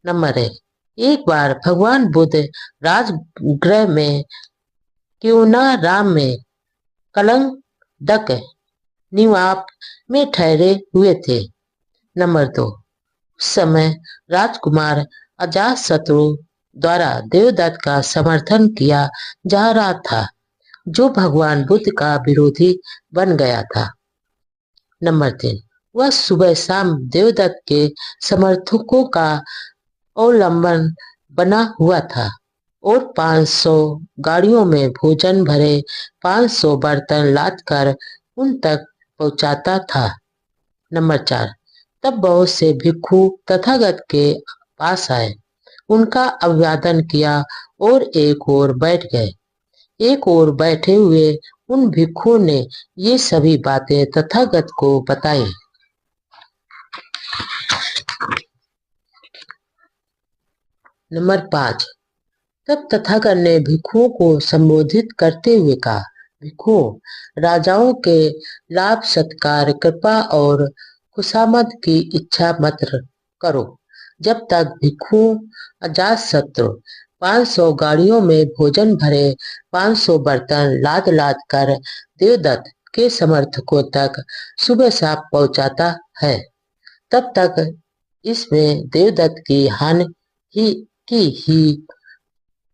नंबर 1, एक बार भगवान बुद्ध राजगृह में क्यूनाराम में कलंगदक निवाप में ठहरे हुए थे। नंबर 2, उस समय राजकुमार अजातशत्रु द्वारा देवदत्त का समर्थन किया जा रहा था, जो भगवान बुद्ध का विरोधी बन गया था। नंबर 3, वह सुबह शाम देवदत्त के समर्थकों का अवलंबन बना हुआ था और 500 गाड़ियों में भोजन भरे 500 बर्तन लाद कर उन तक पहुंचाता था। नंबर 4, तब बहुत से भिक्षु तथागत के पास आए, उनका अभिवादन किया और एक ओर बैठ गए। एक ओर बैठे हुए उन भिक्षुओं ने ये सभी बातें तथागत को बताई। नंबर 5, तब तथागत ने भिक्षुओं को संबोधित करते हुए कहा, भिक्षुओं, राजाओं के लाभ सत्कार कृपा और खुशामद की इच्छा मत करो। जब तक भिक्षुओं अजातशत्रु 500 गाड़ियों में भोजन भरे 500 बर्तन लाद लाद कर देवदत्त के समर्थकों तक सुबह शाम पहुंचाता है, तब तक इसमें देवदत्त की हानि की ही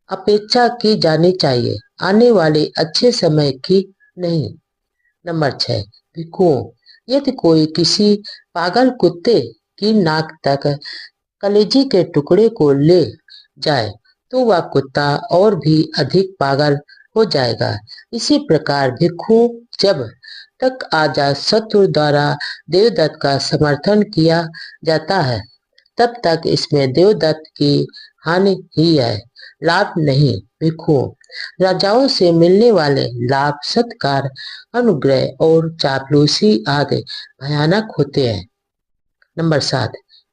अपेक्षा की जानी चाहिए, आने वाले अच्छे समय की नहीं। नंबर 6, भिक्षुओं, यदि कोई किसी पागल कुत्ते की नाक तक कलेजी के टुकड़े को ले जाए तो वह कुत्ता और भी अधिक पागल हो जाएगा। इसी प्रकार भिक्षु जब तक अजातशत्रु द्वारा देवदत्त का समर्थन किया जाता है, तब तक इसमें देवदत्त की हानि ही है, लाभ नहीं। भिक्षुओं, राजाओं से मिलने वाले लाभ सत्कार अनुग्रह और चापलूसी आदि भयानक होते हैं। नंबर 7,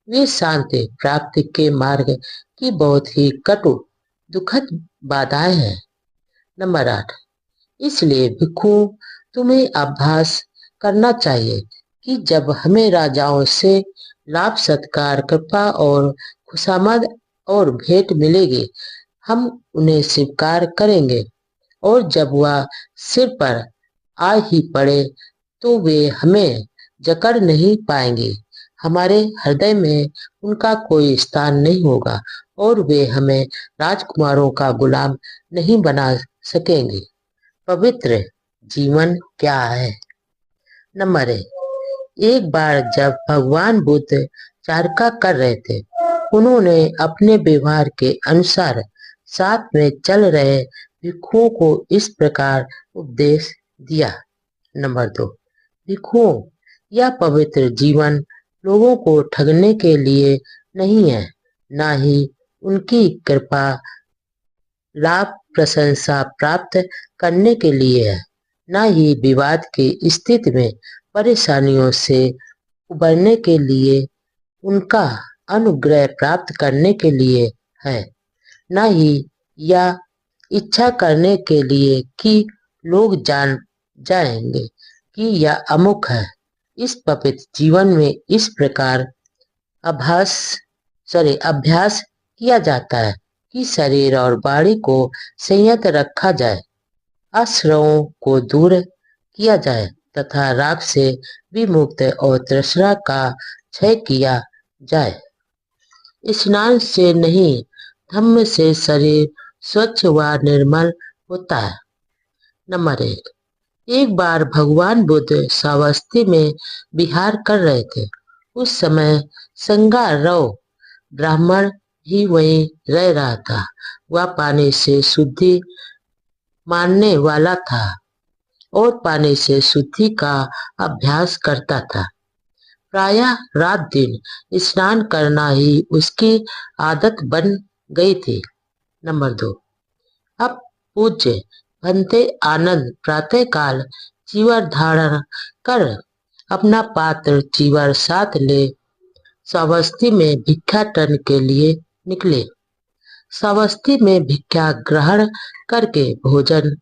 वे शांति प्राप्ति के मार्ग की बहुत ही कटु दुखद बाधाएं हैं। नंबर 8, इसलिए भिक्षुओं, तुम्हें अभ्यास करना चाहिए कि जब हमें राजाओं से लाभ सत्कार कृपा और खुशामद और भेंट मिलेगी, हम उन्हें स्वीकार करेंगे, और जब वह सिर पर आ ही पड़े तो वे हमें जकड़ नहीं पाएंगे। हमारे हृदय में उनका कोई स्थान नहीं होगा और वे हमें राजकुमारों का गुलाम नहीं बना सकेंगे। पवित्र जीवन क्या है? नंबर एक बार जब भगवान बुद्ध चरखा कर रहे थे, उन्होंने अपने व्यवहार के अनुसार साथ में चल रहे भिक्षुओं को इस प्रकार उपदेश दिया। नंबर 2, भिक्षुओं, यह पवित्र जीवन लोगों को ठगने के लिए नहीं है, ना ही उनकी कृपा लाभ प्रशंसा प्राप्त करने के लिए है, ना ही विवाद की स्थिति में परेशानियों से उबरने के लिए उनका अनुग्रह प्राप्त करने के लिए है, ना ही यह इच्छा करने के लिए कि लोग जान जाएंगे कि यह अमुक है। इस पवित्र जीवन में इस प्रकार अभ्यास किया जाता है कि शरीर और वाणी को संयत रखा जाए, आश्रयों को दूर किया जाए तथा राग से विमुक्त और तृष्णा का क्षय किया जाए। स्नान से नहीं, धम्म से शरीर स्वच्छ व निर्मल होता है। नंबर 1, एक बार भगवान बुद्ध श्रावस्ती में विहार कर रहे थे। उस समय संगारव ब्राह्मण भी वहीं रह रहा था। वह पानी से शुद्धि मानने वाला था और पानी से शुद्धि का अभ्यास करता था। प्रायः रात दिन स्नान करना ही उसकी आदत बन गई थी। नंबर 2, अब पूज्य भंते आनंद प्रातःकाल चीवर धारण कर अपना पात्र चीवर साथ ले श्रावस्ती में भिक्षाटन के लिए निकले। श्रावस्ती में भिक्षा ग्रहण करके भोजन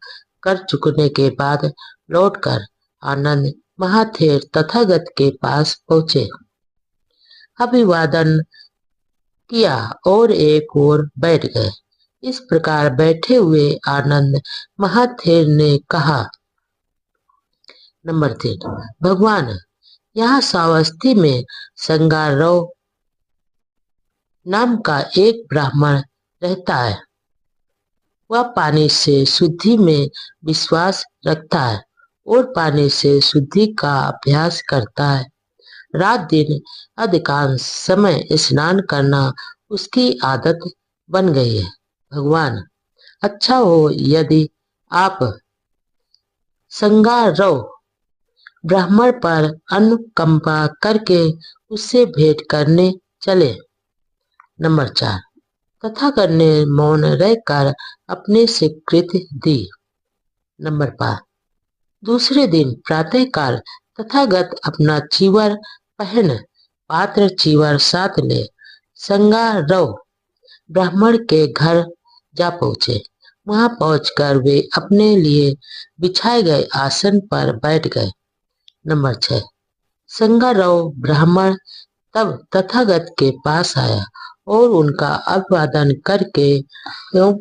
कर चुकने के बाद लौटकर आनंद महाथेर तथागत के पास पहुंचे, अभिवादन किया और एक ओर बैठ गए। इस प्रकार बैठे हुए आनंद महाथेर ने कहा, नंबर 3, भगवान, यहाँ श्रावस्ती में संगारव नाम का एक ब्राह्मण रहता है। वह पानी से शुद्धि में विश्वास रखता है और पानी से शुद्धि का अभ्यास करता है। रात दिन अधिकांश समय स्नान करना उसकी आदत बन गई है। भगवान, अच्छा हो यदि आप संगारव ब्राह्मण पर अनुकंपा करके उससे भेंट करने चले। नंबर 4, तथागत ने मौन रहकर अपने स्वीकृति दी। नंबर 5, दूसरे दिन प्रातःकाल तथागत अपना चीवर पहन पात्र चीवर साथ ले संगारव ब्राह्मण के घर जा पहुंचे। वहां पहुंचकर वे अपने लिए बिछाए गए आसन पर बैठ गए। नंबर 6, संगारव ब्राह्मण तब तथागत के पास आया और उनका अभिवादन करके एवं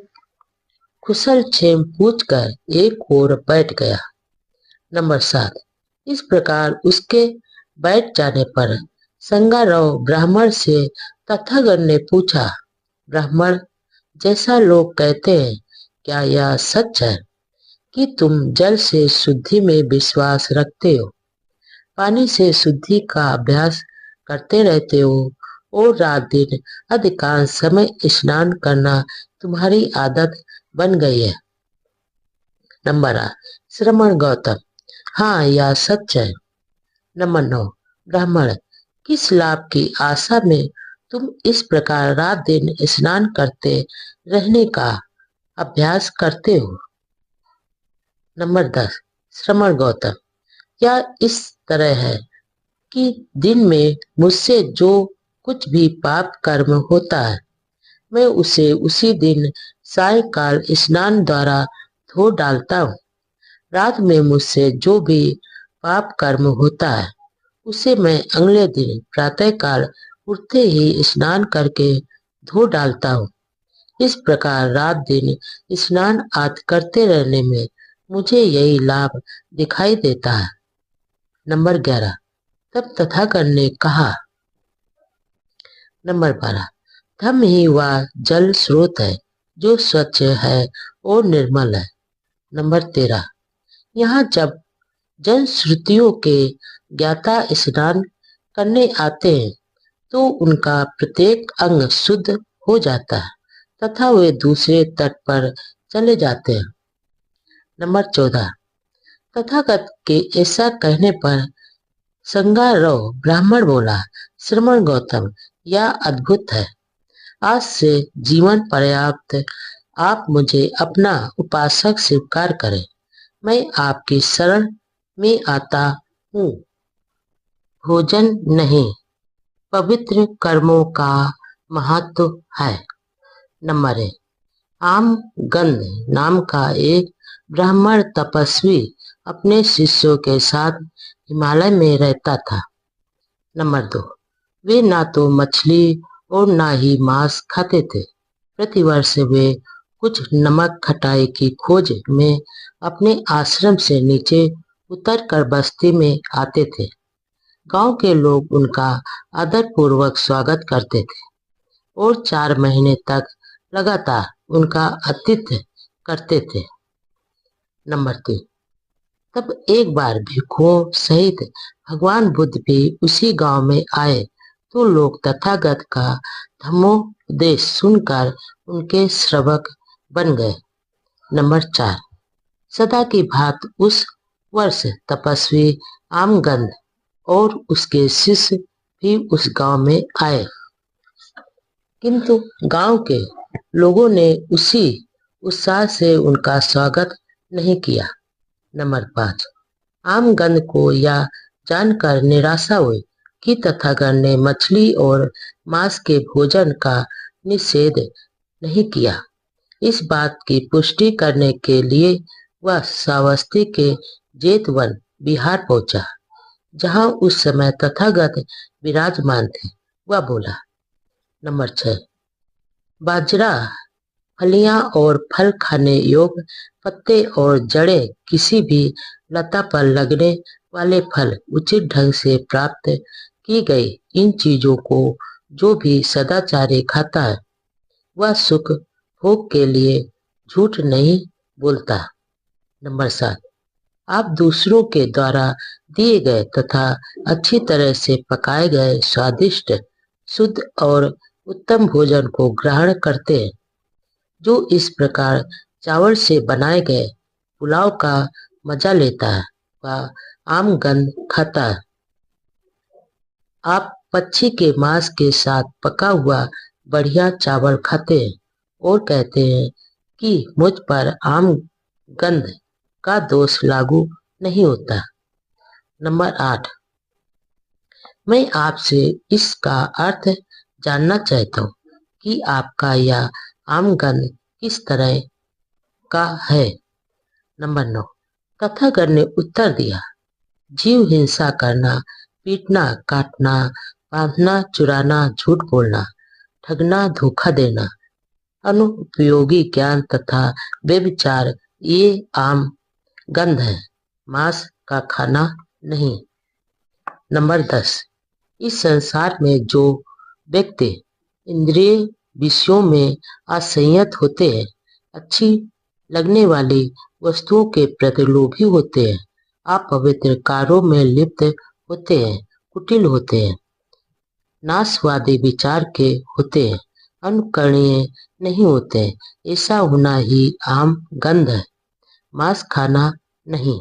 कुशल क्षेम पूछकर एक ओर बैठ गया। नंबर 7, इस प्रकार उसके बैठ जाने पर संगारव ब्राह्मण से तथागत ने पूछा, ब्राह्मण, जैसा लोग कहते हैं, क्या यह सच है कि तुम जल से शुद्धि में विश्वास रखते हो, पानी से शुद्धि का अभ्यास करते रहते हो और रात दिन अधिकांश समय स्नान करना तुम्हारी आदत बन गई है? नंबर 8, श्रमण गौतम, हाँ, यह सच है। नंबर 9, ब्राह्मण, किस लाभ की आशा में तुम इस प्रकार रात दिन स्नान करते रहने का अभ्यास करते हो? नंबर 10, श्रमण गौतम, यह इस तरह है कि दिन में मुझसे जो कुछ भी पाप कर्म होता है, मैं उसे उसी दिन सायंकाल स्नान द्वारा धो डालता हूँ। रात में मुझसे जो भी पाप कर्म होता है, उसे मैं अगले दिन प्रातःकाल उठते ही स्नान करके धो डालता हूँ। इस प्रकार रात दिन स्नान आदि करते रहने में मुझे यही लाभ दिखाई देता है। नंबर 11, तब तथागत ने कहा, नंबर 12, धम्म ही वह जल स्रोत है जो स्वच्छ है और निर्मल है। नंबर 13, यहाँ जब जनश्रुतियों के ज्ञाता स्नान करने आते हैं तो उनका प्रत्येक अंग शुद्ध हो जाता है तथा वे दूसरे तट पर चले जाते हैं। नंबर 14, तथागत के ऐसा कहने पर संगारोह ब्राह्मण बोला, श्रमण गौतम, यह अद्भुत है। आज से जीवन पर्याप्त आप मुझे अपना उपासक स्वीकार करें। मैं आपकी शरण में आता हूँ। भोजन नहीं, पवित्र कर्मों का महत्व है। नंबर 1, आमगंध नाम का एक ब्राह्मण तपस्वी अपने शिष्यों के साथ हिमालय में रहता था। नंबर 2, वे ना तो मछली और ना ही मांस खाते थे। प्रतिवर्ष वे कुछ नमक खटाई की खोज में अपने आश्रम से नीचे उतरकर बस्ती में आते थे। गांव के लोग उनका आदरपूर्वक स्वागत करते थे और 4 महीने तक लगातार उनका आतिथ्य करते थे। नंबर 3, तब एक बार भिक्षुओं सहित भगवान बुद्ध भी उसी गांव में आए तो लोग तथागत का धम्मोपदेश सुनकर उनके श्रवक बन गए। नंबर 4, सदा की भांति उस वर्ष तपस्वी आमगंध और उसके शिष्य भी उस गांव में आए, किंतु गांव के लोगों ने उसी उत्साह से उनका स्वागत नहीं किया। नंबर 5, आमगंध को यह जानकर निराशा हुई कि तथागत ने मछली और मांस के भोजन का निषेध नहीं किया। इस बात की पुष्टि करने के लिए वह श्रावस्ती के जेतवन बिहार पहुंचा, जहां उस समय तथागत विराजमान थे। वह बोला। नंबर 6, बाजरा, फलियां और फल खाने योग्य पत्ते और जड़ें, किसी भी लता पर लगने वाले फल उचित ढंग से प्राप्त की गई इन चीजों को जो भी सदाचारी खाता है वह सुख भोग के लिए झूठ नहीं बोलता। नंबर 7, आप दूसरों के द्वारा दिए गए तथा अच्छी तरह से पकाए गए स्वादिष्ट, शुद्ध और उत्तम भोजन को ग्रहण करते हैं। जो इस प्रकार चावल से बनाए गए पुलाव का मजा लेता है वह आमगंध खाता है। आप पक्षी के मांस के साथ पका हुआ बढ़िया चावल खाते हैं और कहते हैं कि मुझ पर आमगंध का दोष लागू नहीं होता। नंबर 8, मैं आपसे इसका अर्थ जानना चाहता हूँ कि आपका यह आमगंध किस तरह का है। नंबर 9, तथागत ने उत्तर दिया, जीव हिंसा करना, पीटना, काटना, बांधना, चुराना, झूठ बोलना, ठगना, धोखा देना, अनुपयोगी ज्ञान तथा व्यभिचार ये आम गंध है, मांस का खाना नहीं। नंबर 10, इस संसार में जो व्यक्ति इंद्रिय विषयों में असंयत होते हैं, अच्छी लगने वाली वस्तुओं के प्रति लोभी होते हैं, अपवित्र कार्यों में लिप्त होते हैं, कुटिल होते हैं, नाशवादी विचार के होते हैं, अनुकरणीय नहीं होते हैं, ऐसा होना ही आम गंध है, मांस खाना नहीं।